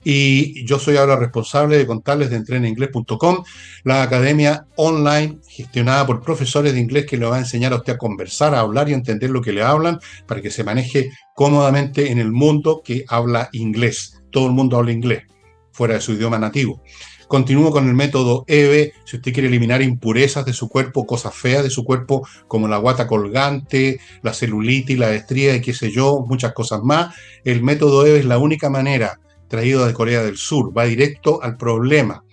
Y yo soy ahora responsable de contarles de entreninglés.com, la academia online gestionada por profesores de inglés que le va a enseñar a usted a conversar, a hablar y a entender lo que le hablan para que se maneje cómodamente en el mundo que habla inglés. Todo el mundo habla inglés, fuera de su idioma nativo. Continúo con el método EVE, si usted quiere eliminar impurezas de su cuerpo, cosas feas de su cuerpo, como la guata colgante, la celulitis, la estría y qué sé yo, muchas cosas más. El método EVE es la única manera, traído de Corea del Sur, va directo al problema.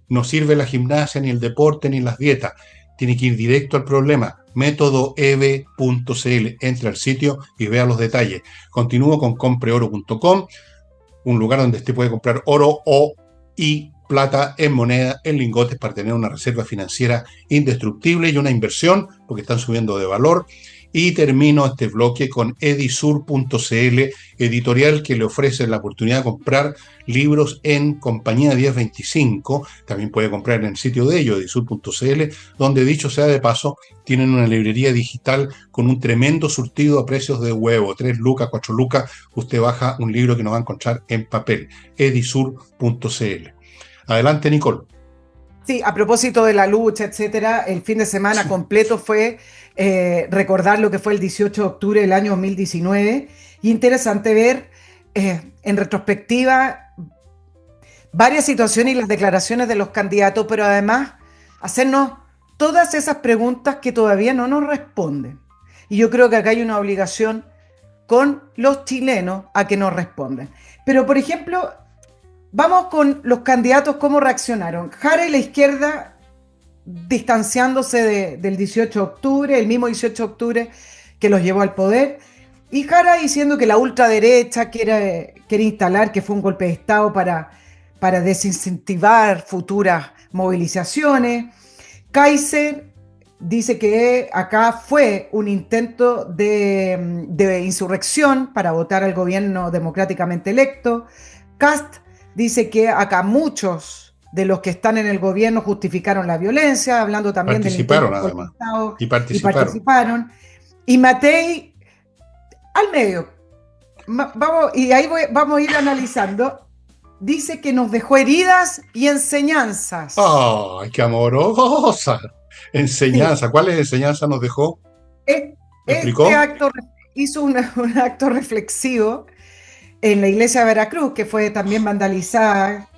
No sirve la gimnasia, ni el deporte, ni las dietas. Tiene que ir directo al problema. métodoev.cl. Entre al sitio y vea los detalles. Continúo con compreoro.com, un lugar donde usted puede comprar oro y plata en moneda, en lingotes, para tener una reserva financiera indestructible y una inversión, porque están subiendo de valor. Y termino este bloque con edisur.cl, editorial que le ofrece la oportunidad de comprar libros en compañía 1025. También puede comprar en el sitio de ellos, edisur.cl, donde, dicho sea de paso, tienen una librería digital con un tremendo surtido a precios de huevo, 3 lucas, 4 lucas, usted baja un libro que no va a encontrar en papel, edisur.cl. Adelante, Nicole. Sí, a propósito de la lucha, etcétera, el fin de semana completo fue recordar lo que fue el 18 de octubre del año 2019. Y interesante ver en retrospectiva varias situaciones y las declaraciones de los candidatos, pero además hacernos todas esas preguntas que todavía no nos responden. Y yo creo que acá hay una obligación con los chilenos a que nos respondan. Pero, por ejemplo, vamos con los candidatos, cómo reaccionaron. Jara y la izquierda distanciándose del 18 de octubre, el mismo 18 de octubre que los llevó al poder, y Jara diciendo que la ultraderecha quiere instalar que fue un golpe de Estado para desincentivar futuras movilizaciones. Kaiser dice que acá fue un intento de insurrección para votar al gobierno democráticamente electo. Kast dice que acá muchos de los que están en el gobierno justificaron la violencia, hablando también del intento de golpe de Estado, y participaron. Y Matei al medio. Vamos a ir analizando. Dice que nos dejó heridas y enseñanzas. ¡Ay, qué amorosa! Enseñanza. Sí. ¿Cuáles enseñanzas nos dejó? Este acto hizo un acto reflexivo en la iglesia de Veracruz, que fue también vandalizada,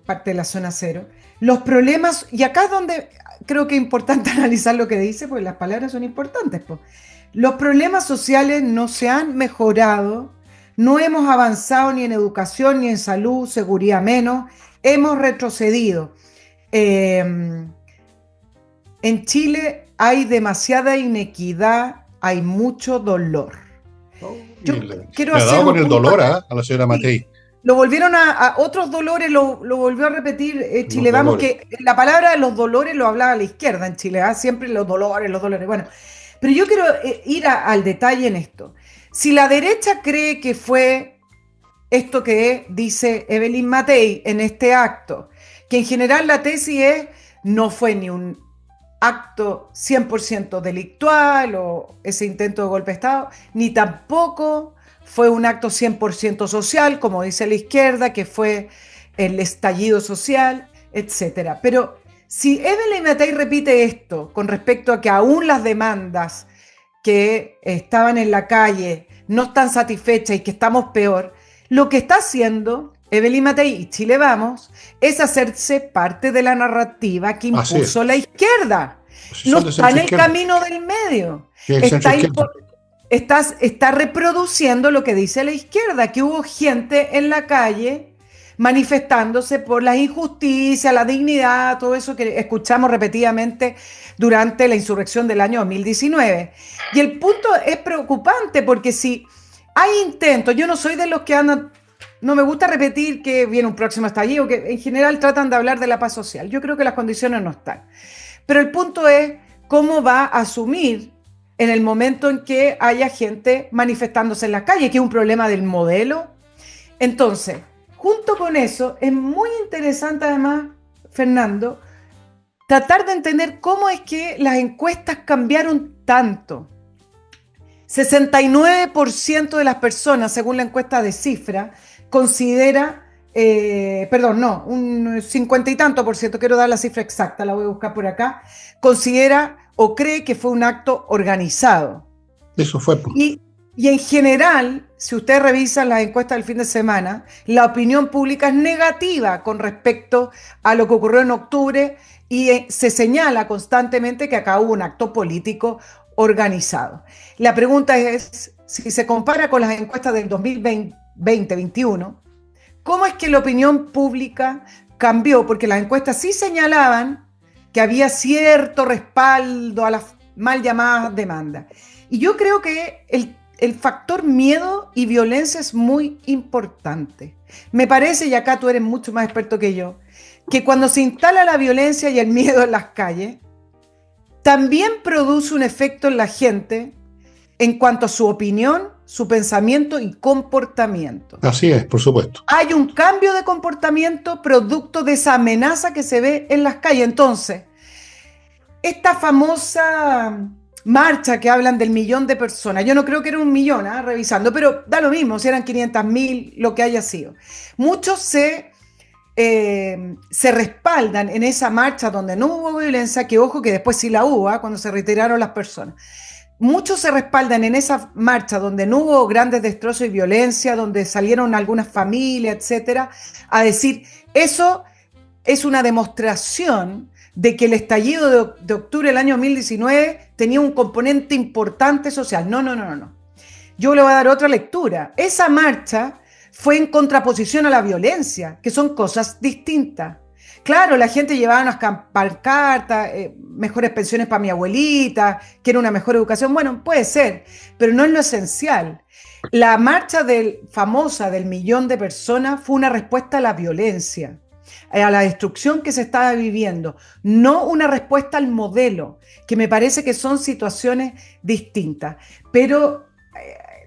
parte de la zona cero. Los problemas, y acá es donde creo que es importante analizar lo que dice, porque las palabras son importantes. Pues. Los problemas sociales no se han mejorado, no hemos avanzado ni en educación, ni en salud, seguridad menos, hemos retrocedido. En Chile hay demasiada inequidad, hay mucho dolor. Yo quiero hacer dado con el dolor a la señora Matei. Lo volvieron a otros dolores, lo volvió a repetir Chile Vamos, que la palabra de los dolores lo hablaba la izquierda en Chile, siempre los dolores. Bueno, pero yo quiero ir al detalle en esto. Si la derecha cree que fue esto que dice Evelyn Matei en este acto, que en general la tesis es no fue ni un acto 100% delictual o ese intento de golpe de Estado, ni tampoco fue un acto 100% social, como dice la izquierda, que fue el estallido social, etcétera. Pero si Evelyn Matei repite esto con respecto a que aún las demandas que estaban en la calle no están satisfechas y que estamos peor, lo que está haciendo Evelyn Matei y Chile Vamos es hacerse parte de la narrativa que Así impuso es. la izquierda. Si No son de está en centro el izquierda. camino del medio. Y el centro Está, izquierda. está reproduciendo lo que dice la izquierda, que hubo gente en la calle manifestándose por las injusticias, la dignidad, todo eso que escuchamos repetidamente durante la insurrección del año 2019. Y el punto es preocupante porque si hay intentos, yo no soy de los que andan, no me gusta repetir que viene un próximo estallido, que en general tratan de hablar de la paz social. Yo creo que las condiciones no están. Pero el punto es cómo va a asumir en el momento en que haya gente manifestándose en la calle, que es un problema del modelo. Entonces, junto con eso, es muy interesante además, Fernando, tratar de entender cómo es que las encuestas cambiaron tanto. 69% de las personas, según la encuesta de Cifra, considera, perdón, no, un 50 y tanto por ciento, quiero dar la cifra exacta, la voy a buscar por acá, considera o cree que fue un acto organizado. Eso fue. Pues. Y en general, si ustedes revisan las encuestas del fin de semana, la opinión pública es negativa con respecto a lo que ocurrió en octubre y se señala constantemente que acá hubo un acto político organizado. La pregunta es, si se compara con las encuestas del 2020-2021, ¿cómo es que la opinión pública cambió? Porque las encuestas sí señalaban que había cierto respaldo a las mal llamadas demandas. Y yo creo que el factor miedo y violencia es muy importante. Me parece, y acá tú eres mucho más experto que yo, que cuando se instala la violencia y el miedo en las calles, también produce un efecto en la gente en cuanto a su opinión, su pensamiento y comportamiento. Así es, por supuesto. Hay un cambio de comportamiento producto de esa amenaza que se ve en las calles. Entonces, esta famosa marcha que hablan del 1.000.000 de personas, yo no creo que era 1.000.000, revisando, pero da lo mismo, si eran 500.000, lo que haya sido. Muchos se respaldan en esa marcha donde no hubo violencia, que ojo que después sí la hubo, cuando se retiraron las personas. Muchos se respaldan en esa marcha donde no hubo grandes destrozos y violencia, donde salieron algunas familias, etcétera, a decir, eso es una demostración de que el estallido de octubre del año 2019 tenía un componente importante social. No. Yo le voy a dar otra lectura. Esa marcha fue en contraposición a la violencia, que son cosas distintas. Claro, la gente llevaba unas pancartas, mejores pensiones para mi abuelita, quiere una mejor educación. Bueno, puede ser, pero no es lo esencial. La marcha famosa del 1.000.000 de personas fue una respuesta a la violencia, a la destrucción que se estaba viviendo, no una respuesta al modelo, que me parece que son situaciones distintas. Pero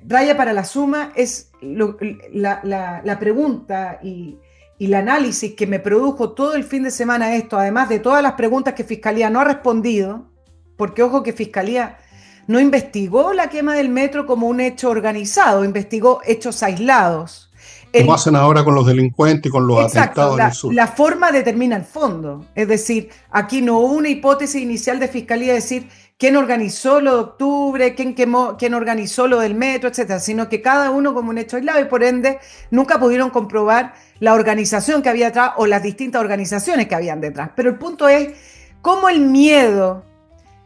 raya para la suma es la pregunta y el análisis que me produjo todo el fin de semana esto, además de todas las preguntas que Fiscalía no ha respondido, porque ojo que Fiscalía no investigó la quema del metro como un hecho organizado, investigó hechos aislados. Como hacen ahora con los delincuentes y con los atentados en el sur. La forma determina el fondo. Es decir, aquí no hubo una hipótesis inicial de Fiscalía de decir quién organizó lo de octubre, quién quemó, quién organizó lo del metro, etcétera, sino que cada uno como un hecho aislado y por ende nunca pudieron comprobar la organización que había detrás o las distintas organizaciones que habían detrás. Pero el punto es cómo el miedo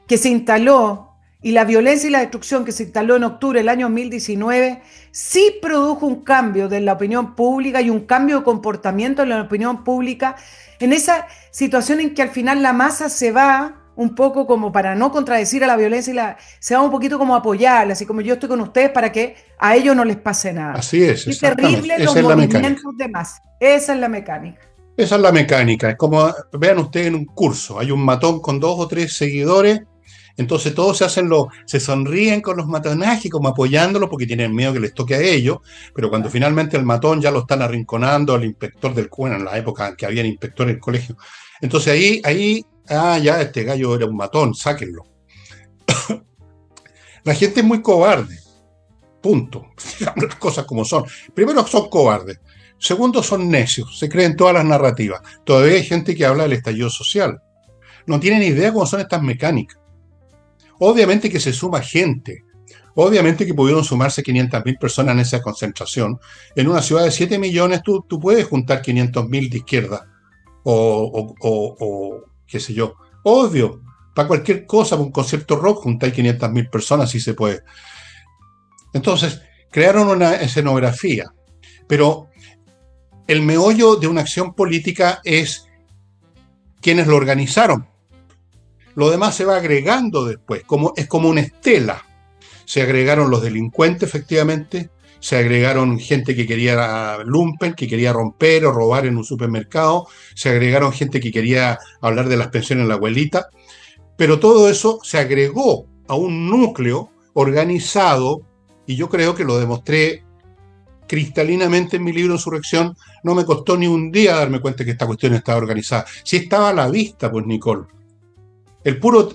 que se instaló y la violencia y la destrucción que se instaló en octubre del año 2019 sí produjo un cambio de la opinión pública y un cambio de comportamiento en la opinión pública en esa situación en que al final la masa se va un poco como para no contradecir a la violencia se va un poquito como a apoyarla, así como yo estoy con ustedes para que a ellos no les pase nada. Así es, es terrible los movimientos de masa. Esa es la mecánica. Esa es la mecánica. Es como, vean ustedes en un curso, hay un matón con 2 o 3 seguidores. Entonces todos se sonríen con los matonajes, como apoyándolos porque tienen miedo que les toque a ellos, pero cuando finalmente el matón ya lo están arrinconando al inspector del bueno, en la época en que había inspector en el colegio. Entonces ahí, ya este gallo era un matón, sáquenlo. La gente es muy cobarde. Punto. Digamos las cosas como son. Primero, son cobardes. Segundo, son necios. Se creen todas las narrativas. Todavía hay gente que habla del estallido social. No tienen idea cómo son estas mecánicas. Obviamente que se suma gente. Obviamente que pudieron sumarse 500.000 personas en esa concentración. En una ciudad de 7 millones tú puedes juntar 500.000 de izquierda. O qué sé yo. Obvio. Para cualquier cosa, para un concierto rock, juntar 500.000 personas si se puede. Entonces, crearon una escenografía. Pero el meollo de una acción política es quienes lo organizaron. Lo demás se va agregando después, es como una estela. Se agregaron los delincuentes, efectivamente, se agregaron gente que quería lumpen, que quería romper o robar en un supermercado, se agregaron gente que quería hablar de las pensiones de la abuelita, pero todo eso se agregó a un núcleo organizado, y yo creo que lo demostré cristalinamente en mi libro Insurrección. No me costó ni un día darme cuenta que esta cuestión estaba organizada. Si estaba a la vista, pues, Nicole.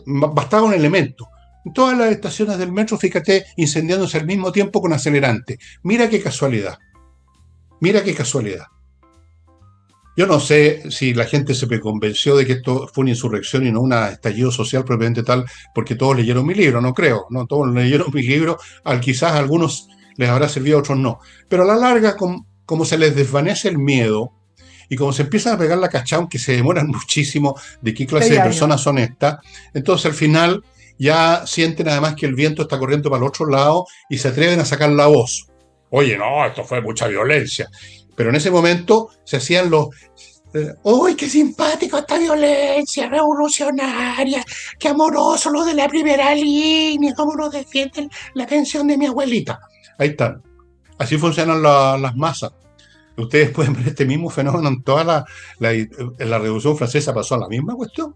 Bastaba un elemento. En todas las estaciones del metro, fíjate, incendiándose al mismo tiempo con acelerante. Mira qué casualidad. Mira qué casualidad. Yo no sé si la gente se convenció de que esto fue una insurrección y no un estallido social propiamente tal, porque todos leyeron mi libro, no creo. No todos leyeron mi libro, quizás a algunos les habrá servido, a otros no. Pero a la larga, como se les desvanece el miedo, y como se empiezan a pegar la cachao, que se demoran muchísimo de qué clase de personas son estas, entonces al final ya sienten además que el viento está corriendo para el otro lado y se atreven a sacar la voz. Oye, no, esto fue mucha violencia. Pero en ese momento se hacían los... ¡Uy, qué simpático esta violencia revolucionaria! ¡Qué amoroso lo de la primera línea! ¿Cómo nos defienden la pensión de mi abuelita? Ahí están. Así funcionan las masas. Ustedes pueden ver este mismo fenómeno en toda la Revolución Francesa. Pasó la misma cuestión.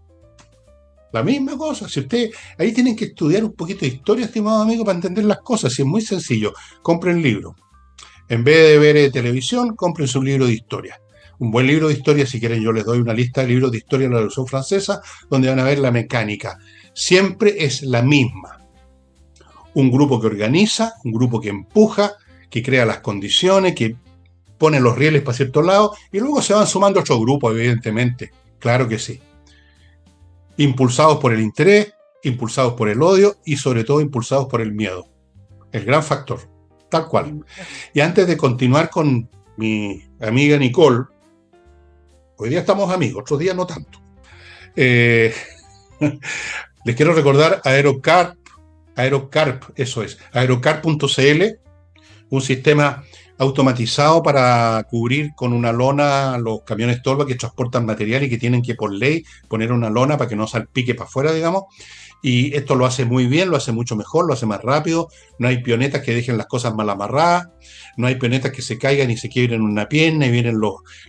La misma cosa. Si ustedes ahí tienen que estudiar un poquito de historia, estimado amigo, para entender las cosas. Si es muy sencillo, compren libros. En vez de ver televisión, compren un libro de historia. Un buen libro de historia, si quieren yo les doy una lista de libros de historia de la Revolución Francesa, donde van a ver la mecánica. Siempre es la misma. Un grupo que organiza, un grupo que empuja, que crea las condiciones, que pone los rieles para ciertos lados, y luego se van sumando otros grupos, evidentemente. Claro que sí. Impulsados por el interés, impulsados por el odio y sobre todo impulsados por el miedo. El gran factor. Tal cual. Y antes de continuar con mi amiga Nicole, hoy día estamos amigos, otros días no tanto. Les quiero recordar Aerocarp, eso es, aerocarp.cl, un sistema automatizado para cubrir con una lona los camiones tolva que transportan material y que tienen que, por ley, poner una lona para que no salpique para afuera, digamos. Y esto lo hace muy bien, lo hace mucho mejor, lo hace más rápido. No hay pionetas que dejen las cosas mal amarradas, no hay pionetas que se caigan y se quiebren una pierna y vienen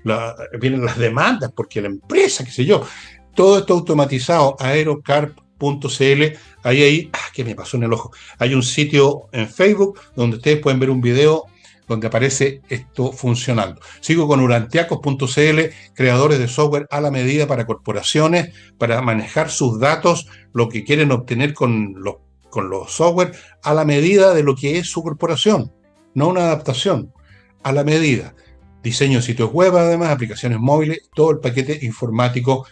las demandas porque la empresa, qué sé yo. Todo esto automatizado, aerocarp.cl. Ahí, ¿qué me pasó en el ojo? Hay un sitio en Facebook donde ustedes pueden ver un video donde aparece esto funcionando. Sigo con urantiacos.cl, creadores de software a la medida para corporaciones, para manejar sus datos, lo que quieren obtener con los software, a la medida de lo que es su corporación, no una adaptación, a la medida. Diseño de sitios web, además, aplicaciones móviles, todo el paquete informático,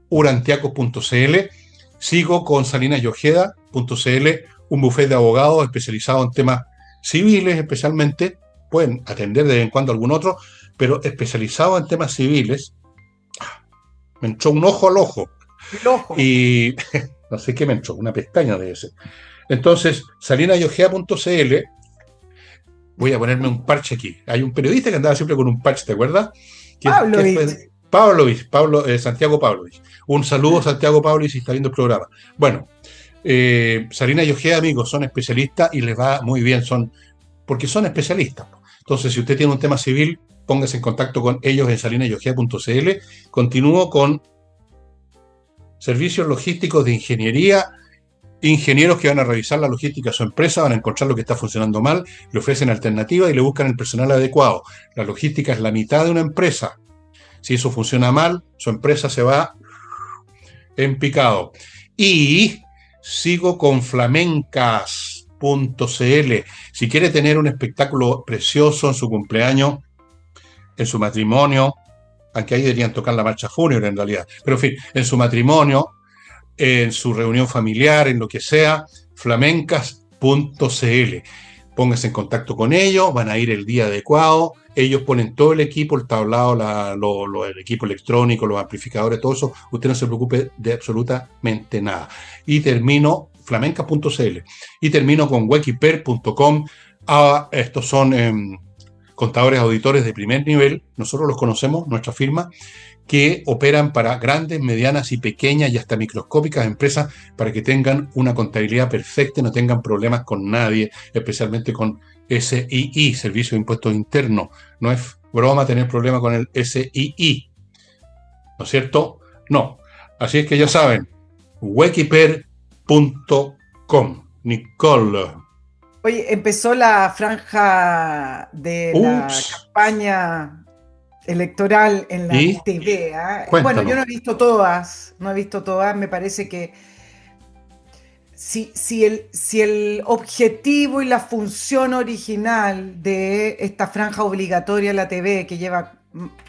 urantiacos.cl. Sigo con salinasyojeda.cl, un buffet de abogados especializado en temas civiles especialmente. Pueden atender de vez en cuando algún otro, pero especializado en temas civiles. Me entró un ojo al ojo. El ojo. Y no sé qué me entró, una pestaña debe ser. Entonces, salinasyojeda.cl, voy a ponerme un parche aquí. Hay un periodista que andaba siempre con un parche, ¿te acuerdas? Santiago Pavlovich. Un saludo, Santiago Pavlovich, si está viendo el programa. Bueno, Salina y Ojeda, amigos, son especialistas y les va muy bien, porque son especialistas. Entonces, si usted tiene un tema civil, póngase en contacto con ellos en salinasyojeda.cl. Continúo con servicios logísticos de ingeniería. Ingenieros que van a revisar la logística de su empresa, van a encontrar lo que está funcionando mal, le ofrecen alternativas y le buscan el personal adecuado. La logística es la mitad de una empresa. Si eso funciona mal, su empresa se va en picado. Y sigo con flamencas.cl, Si quiere tener un espectáculo precioso en su cumpleaños, en su matrimonio, aunque ahí deberían tocar la marcha fúnebre en realidad, pero en fin, en su matrimonio, en su reunión familiar, en lo que sea, flamencas.cl. Póngase en contacto con ellos, van a ir el día adecuado, ellos ponen todo el equipo, el tablado, el equipo electrónico, los amplificadores, todo eso, usted no se preocupe de absolutamente nada. Y termino, flamencas.cl, y termino con wekiper.com. Estos son contadores auditores de primer nivel, nosotros los conocemos, nuestra firma, que operan para grandes, medianas y pequeñas y hasta microscópicas empresas para que tengan una contabilidad perfecta y no tengan problemas con nadie, especialmente con SII, Servicio de Impuestos Internos. No es broma tener problemas con el SII, ¿no es cierto? No. Así es que ya saben, wekiper.com. Nicole. Oye, empezó la franja de la campaña electoral en la TV. Bueno, yo no he visto todas, me parece que si el objetivo y la función original de esta franja obligatoria en la TV, que lleva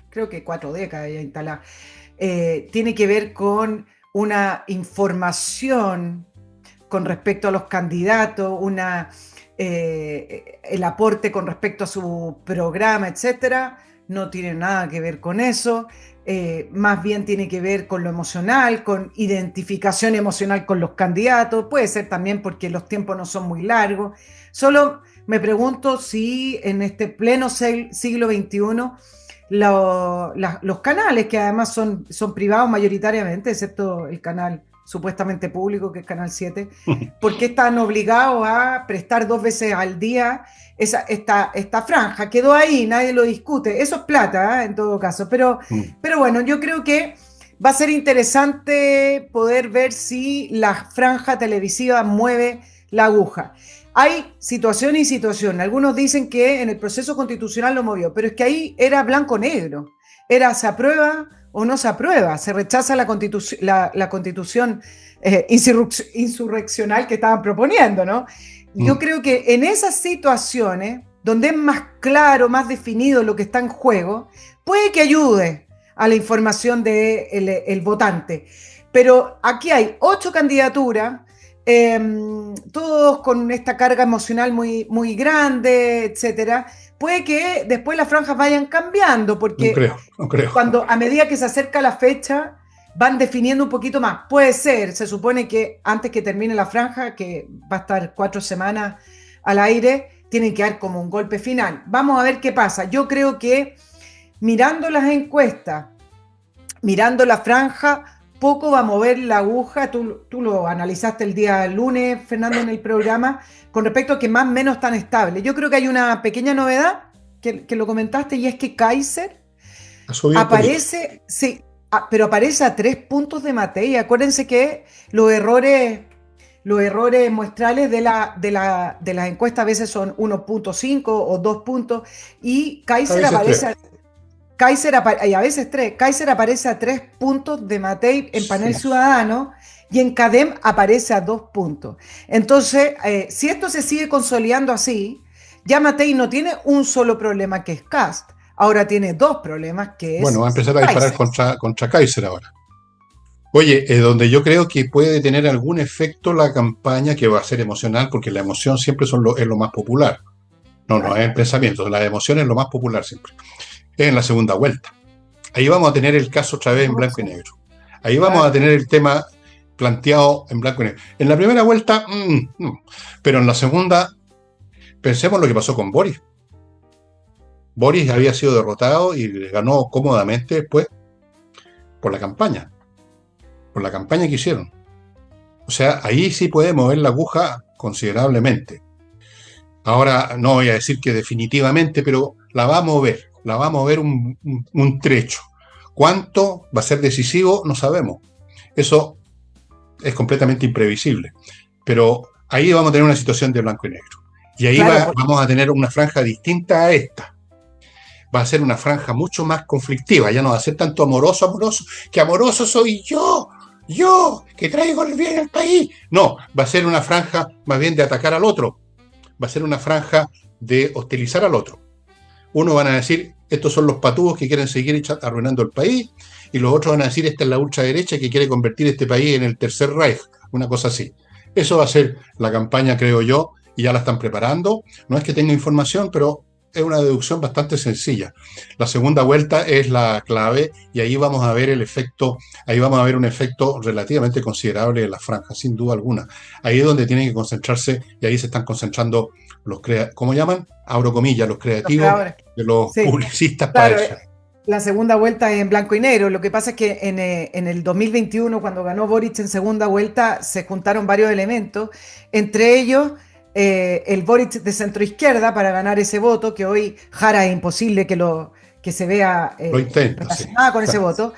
creo que 4 décadas ya instalada, tiene que ver con una información con respecto a los candidatos, el aporte con respecto a su programa, etcétera, no tiene nada que ver con eso, más bien tiene que ver con lo emocional, con identificación emocional con los candidatos, puede ser también porque los tiempos no son muy largos. Solo me pregunto si en este pleno siglo XXI los canales, que además son privados mayoritariamente, excepto el canal supuestamente público, que es Canal 7, ¿por qué están obligados a prestar 2 veces al día esta franja? Quedó ahí, nadie lo discute. Eso es plata, en todo caso. Pero bueno, yo creo que va a ser interesante poder ver si la franja televisiva mueve la aguja. Hay situación y situación. Algunos dicen que en el proceso constitucional lo movió, pero es que ahí era blanco-negro. Era se aprueba o no se aprueba, se rechaza la constitución insurreccional que estaban proponiendo, ¿no? Yo creo que en esas situaciones, donde es más claro, más definido lo que está en juego, puede que ayude a la información del votante. Pero aquí hay 8 candidaturas, todos con esta carga emocional muy, muy grande, etcétera. Puede que después las franjas vayan cambiando, porque no creo. Cuando a medida que se acerca la fecha van definiendo un poquito más. Puede ser, se supone que antes que termine la franja, que va a estar 4 semanas al aire, tienen que dar como un golpe final. Vamos a ver qué pasa. Yo creo que mirando las encuestas, mirando la franja, poco va a mover la aguja. Tú lo analizaste el día lunes, Fernando, en el programa, con respecto a que más o menos están estables. Yo creo que hay una pequeña novedad, que lo comentaste, y es que Kaiser aparece, sí, pero aparece a 3 puntos de Matei. Acuérdense que los errores muestrales de las encuestas a veces son 1.5 o 2 puntos, y Kaiser aparece y a veces 3. Kaiser aparece a 3 puntos de Matei en Panel Ciudadano, y en CADEM aparece a 2 puntos. Entonces, si esto se sigue consolidando así, ya Matei no tiene un solo problema, que es Kast. Ahora tiene 2 problemas, que es... Bueno, va a empezar a disparar contra Kaiser ahora. Oye, donde yo creo que puede tener algún efecto la campaña, que va a ser emocional, porque la emoción siempre es lo más popular. No es el pensamiento, la emoción es lo más popular siempre. Es en la segunda vuelta. Ahí vamos a tener el caso otra vez en blanco y negro. Ahí vamos a tener el tema planteado en blanco y negro. En la primera vuelta, no. Pero en la segunda, pensemos lo que pasó con Boris. Boris había sido derrotado y ganó cómodamente después por la campaña que hicieron. O sea, ahí sí puede mover la aguja considerablemente. Ahora no voy a decir que definitivamente, pero la va a mover un trecho. ¿Cuánto va a ser decisivo? No sabemos. Eso es completamente imprevisible. Pero ahí vamos a tener una situación de blanco y negro. Y ahí vamos a tener una franja distinta a esta. Va a ser una franja mucho más conflictiva. Ya no va a ser tanto amoroso, que amoroso soy yo, que traigo el bien al país. No, va a ser una franja más bien de atacar al otro. va a ser una franja de hostilizar al otro. Uno van a decir, estos son los patúos que quieren seguir arruinando el país, y los otros van a decir, esta es la ultraderecha que quiere convertir este país en el Tercer Reich, una cosa así. Eso va a ser la campaña, creo yo, y ya la están preparando. No es que tenga información, pero es una deducción bastante sencilla. La segunda vuelta es la clave y ahí vamos a ver el efecto, ahí vamos a ver un efecto relativamente considerable en la franja, sin duda alguna. Ahí es donde tienen que concentrarse y ahí se están concentrando los ¿cómo llaman? Abro comillas, los creativos de los Sí, publicistas para claro, eso. la segunda vuelta es en blanco y negro. Lo que pasa es que en el 2021, cuando ganó Boric en segunda vuelta, se juntaron varios elementos, entre ellos el Boric de centroizquierda para ganar ese voto, que hoy Jara es imposible que se vea Lo intenta, sí. relacionada con ese Claro. voto,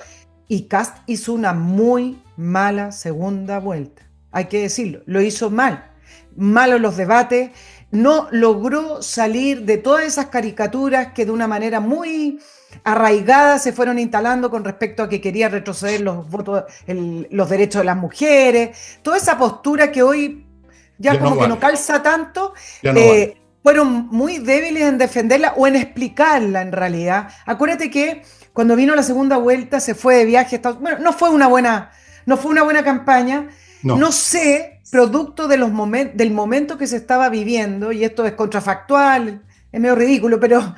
y Kast hizo una muy mala segunda vuelta. Hay que decirlo, lo hizo mal. Malos los debates, no logró salir de todas esas caricaturas que de una manera muy arraigadas se fueron instalando con respecto a que quería retroceder los votos, los derechos de las mujeres, toda esa postura que hoy ya Ya no como que no vale, calza tanto, ya no vale. fueron muy débiles en defenderla o en explicarla en realidad. Acuérdate que cuando vino la segunda vuelta se fue de viaje a Estados Unidos. Bueno, no fue una buena campaña. No No. sé, producto de del momento que se estaba viviendo, y esto es contrafactual, es medio ridículo, pero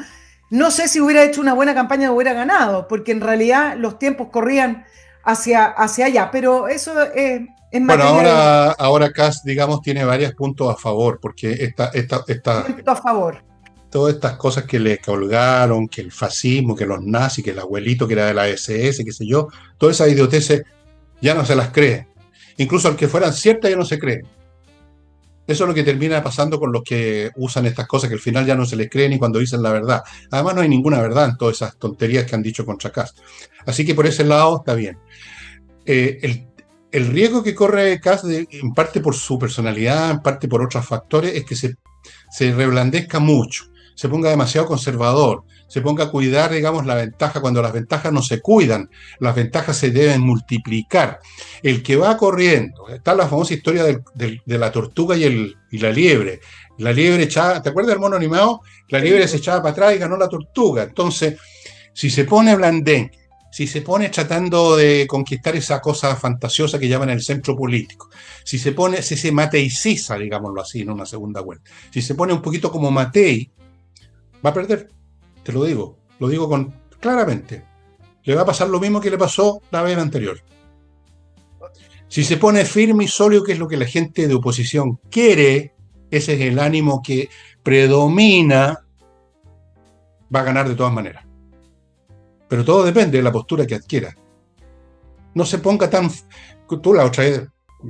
no sé si hubiera hecho una buena campaña o hubiera ganado, porque en realidad los tiempos corrían hacia allá, pero eso es Bueno, materia de ahora Kass, digamos, tiene varios puntos a favor, porque punto a favor. todas estas cosas que le colgaron, que el fascismo, que los nazis, que el abuelito que era de la SS, qué sé yo, todas esas idioteces ya no se las cree. Incluso aunque fueran ciertas, ya no se creen. Eso es lo que termina pasando con los que usan estas cosas, que al final ya no se les cree ni cuando dicen la verdad. Además, no hay ninguna verdad en todas esas tonterías que han dicho contra Kass. Así que por ese lado está bien. Eh, el, el riesgo que corre Kass, en parte por su personalidad, en parte por otros factores, es que se reblandezca mucho, se ponga demasiado conservador, se ponga a cuidar, digamos, la ventaja, cuando las ventajas no se cuidan, las ventajas se deben multiplicar. El que va corriendo, está la famosa historia de la tortuga y la liebre. La liebre echaba, ¿te acuerdas del mono animado? La liebre se echaba para atrás y ganó la tortuga. Entonces, si se pone blandén, si se pone tratando de conquistar esa cosa fantasiosa que llaman el centro político, si se mateiciza, digámoslo así, en una segunda vuelta, si se pone un poquito como Matei, va a perder, te lo digo claramente. Le va a pasar lo mismo que le pasó la vez anterior. Si se pone firme y sólido, que es lo que la gente de oposición quiere, ese es el ánimo que predomina, va a ganar de todas maneras. Pero todo depende de la postura que adquiera. No se ponga tan... Tú la otra vez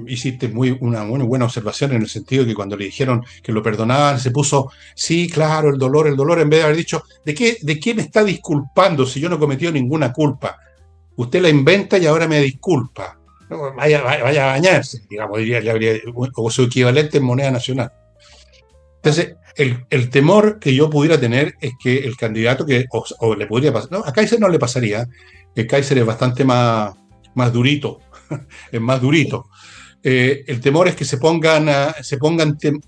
hiciste una muy buena observación en el sentido de que cuando le dijeron que lo perdonaban, se puso, sí, claro, el dolor, en vez de haber dicho, ¿de qué me está disculpando si yo no he cometido ninguna culpa? Usted la inventa y ahora me disculpa. No, vaya a bañarse, digamos, diría, o su equivalente en moneda nacional. Entonces, el temor que yo pudiera tener es que el candidato o le podría pasar, no, a Kaiser no le pasaría, el Kaiser es bastante más durito, es más durito. El temor es que se pongan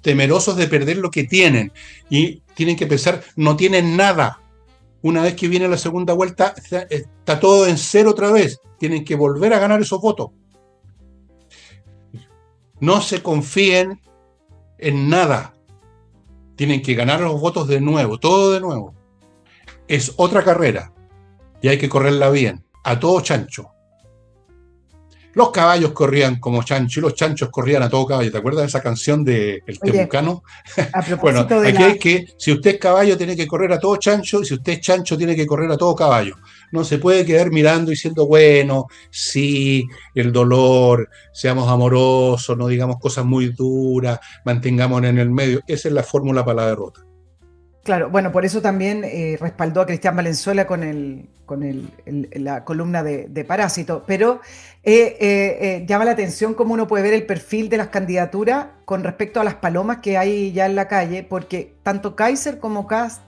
temerosos de perder lo que tienen y tienen que pensar, no tienen nada. Una vez que viene la segunda vuelta, está todo en cero otra vez. Tienen que volver a ganar esos votos. No se confíen en nada. Tienen que ganar los votos de nuevo, todo de nuevo. Es otra carrera y hay que correrla bien, a todo chancho. Los caballos corrían como chancho y los chanchos corrían a todo caballo. ¿Te acuerdas de esa canción de El Oye, Temucano? a Bueno, propósito de aquí hay la... que, si usted es caballo, tiene que correr a todo chancho, y si usted es chancho, tiene que correr a todo caballo. No se puede quedar mirando y diciendo, bueno, sí, el dolor, seamos amorosos, no digamos cosas muy duras, mantengámonos en el medio. Esa es la fórmula para la derrota. Claro, bueno, por eso también respaldó a Cristian Valenzuela con la columna de Parásito, pero llama la atención cómo uno puede ver el perfil de las candidaturas con respecto a las palomas que hay ya en la calle, porque tanto Kaiser como Kast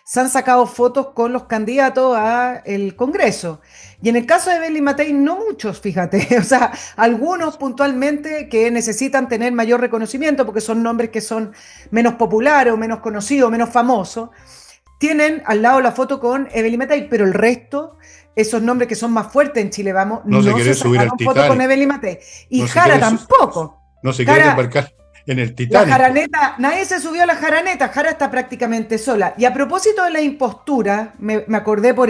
se han sacado fotos con los candidatos al Congreso. Y en el caso de Evelyn Matei, no muchos, fíjate. O sea, algunos puntualmente que necesitan tener mayor reconocimiento porque son nombres que son menos populares o menos conocidos, menos famosos, tienen al lado la foto con Evelyn Matei, pero el resto, esos nombres que son más fuertes en Chile Vamos, No se no se quiere subir al sacaron foto con Titanic. Evelyn Matei. Y No se Jara quiere, tampoco. no se quiere Jara, embarcar en el la Titanic. jaraneta, nadie se subió a la jaraneta, Jara está prácticamente sola. Y a propósito de la impostura, me acordé por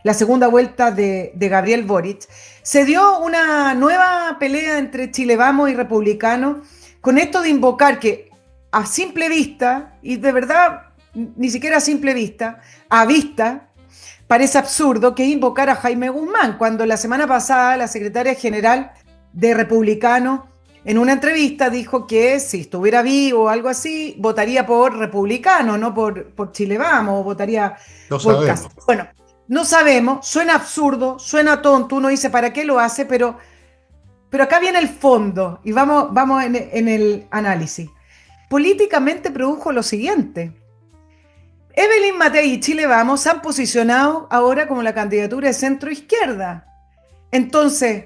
la segunda vuelta de Gabriel Boric, se dio una nueva pelea entre Chile Vamos y Republicanos con esto de invocar que a simple vista, y de verdad ni siquiera a simple vista, a vista, parece absurdo que invocar a Jaime Guzmán, cuando la semana pasada la secretaria general de Republicanos en una entrevista dijo que si estuviera vivo o algo así, votaría por Republicano, no por Chile Vamos, o votaría No por sabemos. Cast. Bueno, no sabemos, suena absurdo, suena tonto, uno dice para qué lo hace, pero acá viene el fondo y vamos en el análisis. Políticamente produjo lo siguiente. Evelyn Matei y Chile Vamos se han posicionado ahora como la candidatura de centro izquierda. Entonces,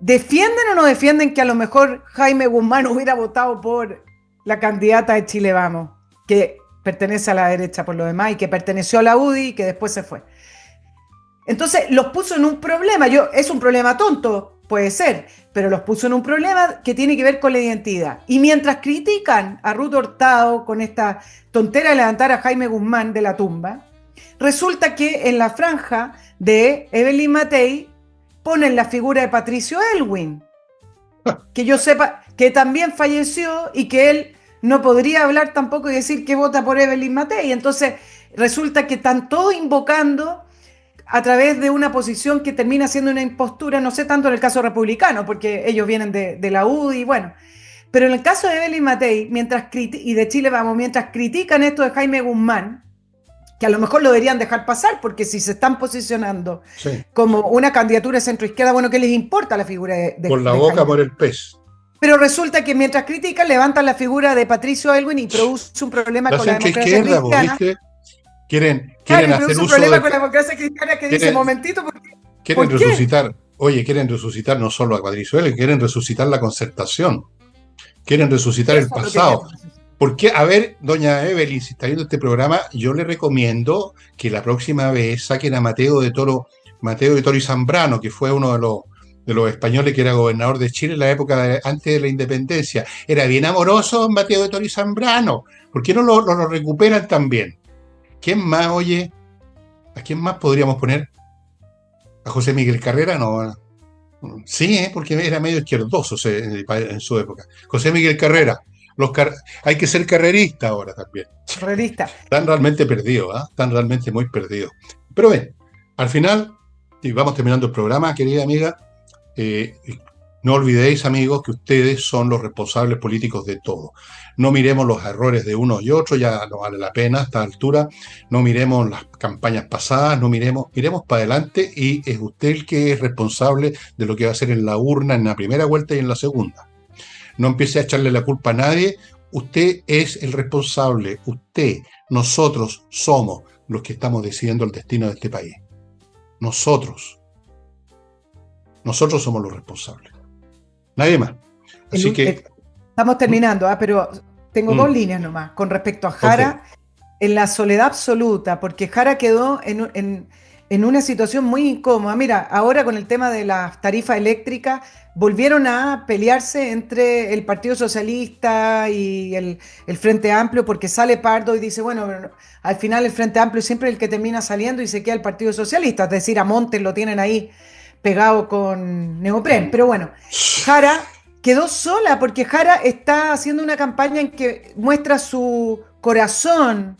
¿defienden o no defienden que a lo mejor Jaime Guzmán hubiera votado por la candidata de Chile Vamos, que pertenece a la derecha por lo demás y que perteneció a la UDI y que después se fue? Entonces los puso en un problema. Es un problema tonto, puede ser, pero los puso en un problema que tiene que ver con la identidad. Y mientras critican a Ruth Hurtado con esta tontera de levantar a Jaime Guzmán de la tumba, resulta que en la franja de Evelyn Matei ponen la figura de Patricio Elwin, que yo sepa que también falleció y que él no podría hablar tampoco y decir que vota por Evelyn Matei. Entonces resulta que están todos invocando a través de una posición que termina siendo una impostura, no sé tanto en el caso republicano, porque ellos vienen de la UDI, bueno. Pero en el caso de Evelyn Matei, y de Chile Vamos, mientras critican esto de Jaime Guzmán, que a lo mejor lo deberían dejar pasar, porque si se están posicionando como una candidatura de centro-izquierda, bueno, ¿qué les importa la figura de Por la de boca, Jaime? por el pez. Pero resulta que mientras critican, levantan la figura de Patricio Elwin y produce un problema con la democracia cristiana. ¿Viste? Quieren Claro, y hacer produce un uso problema con la democracia cristiana que dice, quieren, momentito, ¿por quieren qué? resucitar. Oye, quieren resucitar no solo a Patricio Elwin, quieren resucitar la concertación. Quieren resucitar el Eso es lo que pasado. quieren. ¿Por qué? A ver, doña Evelyn, si está viendo este programa, yo le recomiendo que la próxima vez saquen a Mateo de Toro y Zambrano, que fue uno de los españoles que era gobernador de Chile en la época antes de la independencia. Era bien amoroso Mateo de Toro y Zambrano. ¿Por qué no lo recuperan también? ¿Quién más, oye? ¿A quién más podríamos poner? ¿A José Miguel Carrera? No. Sí, porque era medio izquierdoso en su época. José Miguel Carrera. Hay que ser carrerista ahora también. Revista. Están realmente perdidos, ¿eh? Están realmente muy perdidos. Pero ven, al final, y vamos terminando el programa, querida amiga, no olvidéis, amigos, que ustedes son los responsables políticos de todo. No miremos los errores de unos y otros, ya no vale la pena a esta altura. No miremos las campañas pasadas, miremos para adelante, y es usted el que es responsable de lo que va a hacer en la urna en la primera vuelta y en la segunda. No empiece a echarle la culpa a nadie. Usted es el responsable. Nosotros somos los que estamos decidiendo el destino de este país. Nosotros somos los responsables. Nadie más. Así que... Estamos terminando, pero tengo dos líneas nomás con respecto a Jara, en la soledad absoluta, porque Jara quedó en una situación muy incómoda. Mira, ahora con el tema de las tarifas eléctricas, volvieron a pelearse entre el Partido Socialista y el Frente Amplio, porque sale Pardo y dice, bueno, al final el Frente Amplio siempre es el que termina saliendo y se queda el Partido Socialista, es decir, a Montes lo tienen ahí pegado con neopren. Pero bueno, Jara quedó sola porque Jara está haciendo una campaña en que muestra su corazón,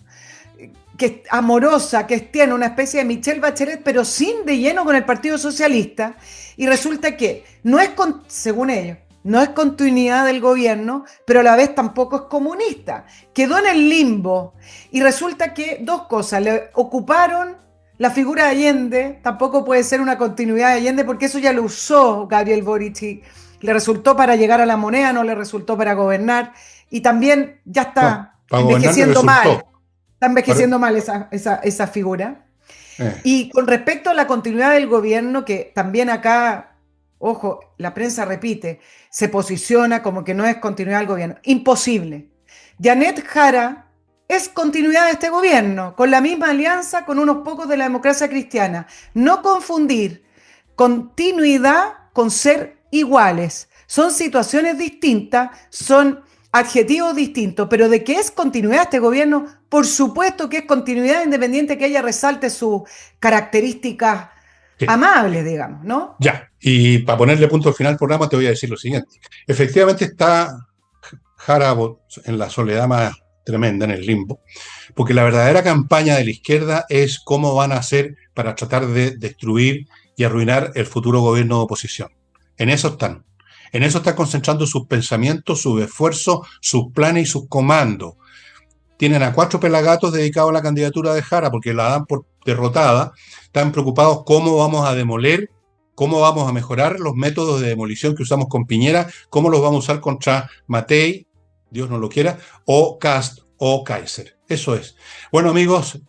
que es amorosa, que tiene una especie de Michelle Bachelet, pero sin de lleno con el Partido Socialista, y resulta que no es, según ellos, no es continuidad del gobierno, pero a la vez tampoco es comunista. Quedó en el limbo, y resulta que dos cosas, le ocuparon la figura de Allende, tampoco puede ser una continuidad de Allende, porque eso ya lo usó Gabriel Boric, y le resultó para llegar a la moneda, no le resultó para gobernar, y también ya está envejeciendo mal. está Ahora, envejeciendo mal esa figura. eh, Y con respecto a la continuidad del gobierno, que también acá, ojo, la prensa repite, se posiciona como que no es continuidad del gobierno. Imposible. Janet Jara es continuidad de este gobierno, con la misma alianza con unos pocos de la democracia cristiana. No confundir continuidad con ser iguales. Son situaciones distintas, son adjetivos distintos, pero de qué es continuidad este gobierno, por supuesto que es continuidad independiente que ella resalte sus características sí. amables, digamos, ¿no? Ya, y para ponerle punto al final al programa te voy a decir lo siguiente. Efectivamente está Jara en la soledad más tremenda, en el limbo, porque la verdadera campaña de la izquierda es cómo van a hacer para tratar de destruir y arruinar el futuro gobierno de oposición. En eso están. En eso están concentrando sus pensamientos, sus esfuerzos, sus planes y sus comandos. Tienen a 4 pelagatos dedicados a la candidatura de Jara porque la dan por derrotada. Están preocupados cómo vamos a demoler, cómo vamos a mejorar los métodos de demolición que usamos con Piñera, cómo los vamos a usar contra Matei, Dios no lo quiera, o Cast o Kaiser. Eso es. Bueno, amigos,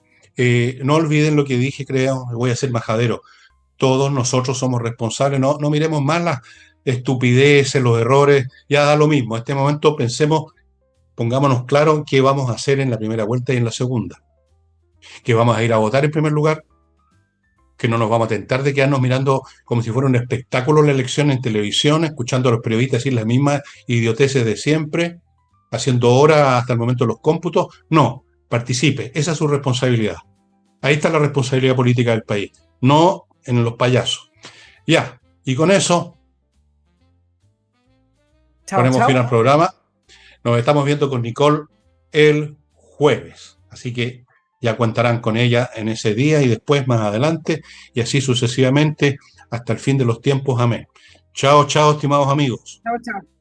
no olviden lo que dije, creo, voy a ser majadero. Todos nosotros somos responsables, no miremos más las estupideces, los errores, ya da lo mismo. En este momento pensemos, pongámonos claro qué vamos a hacer en la primera vuelta y en la segunda. Que vamos a ir a votar en primer lugar, que no nos vamos a tentar de quedarnos mirando como si fuera un espectáculo la elección en televisión, escuchando a los periodistas decir las mismas idioteces de siempre, haciendo horas hasta el momento de los cómputos. No, participe, esa es su responsabilidad. Ahí está la responsabilidad política del país, no en los payasos. Ya, y con eso Chao, ponemos fin chao. al programa. Nos estamos viendo con Nicole el jueves, así que ya contarán con ella en ese día y después más adelante, y así sucesivamente hasta el fin de los tiempos. Amén. Chao, chao, estimados amigos. Chao, chao.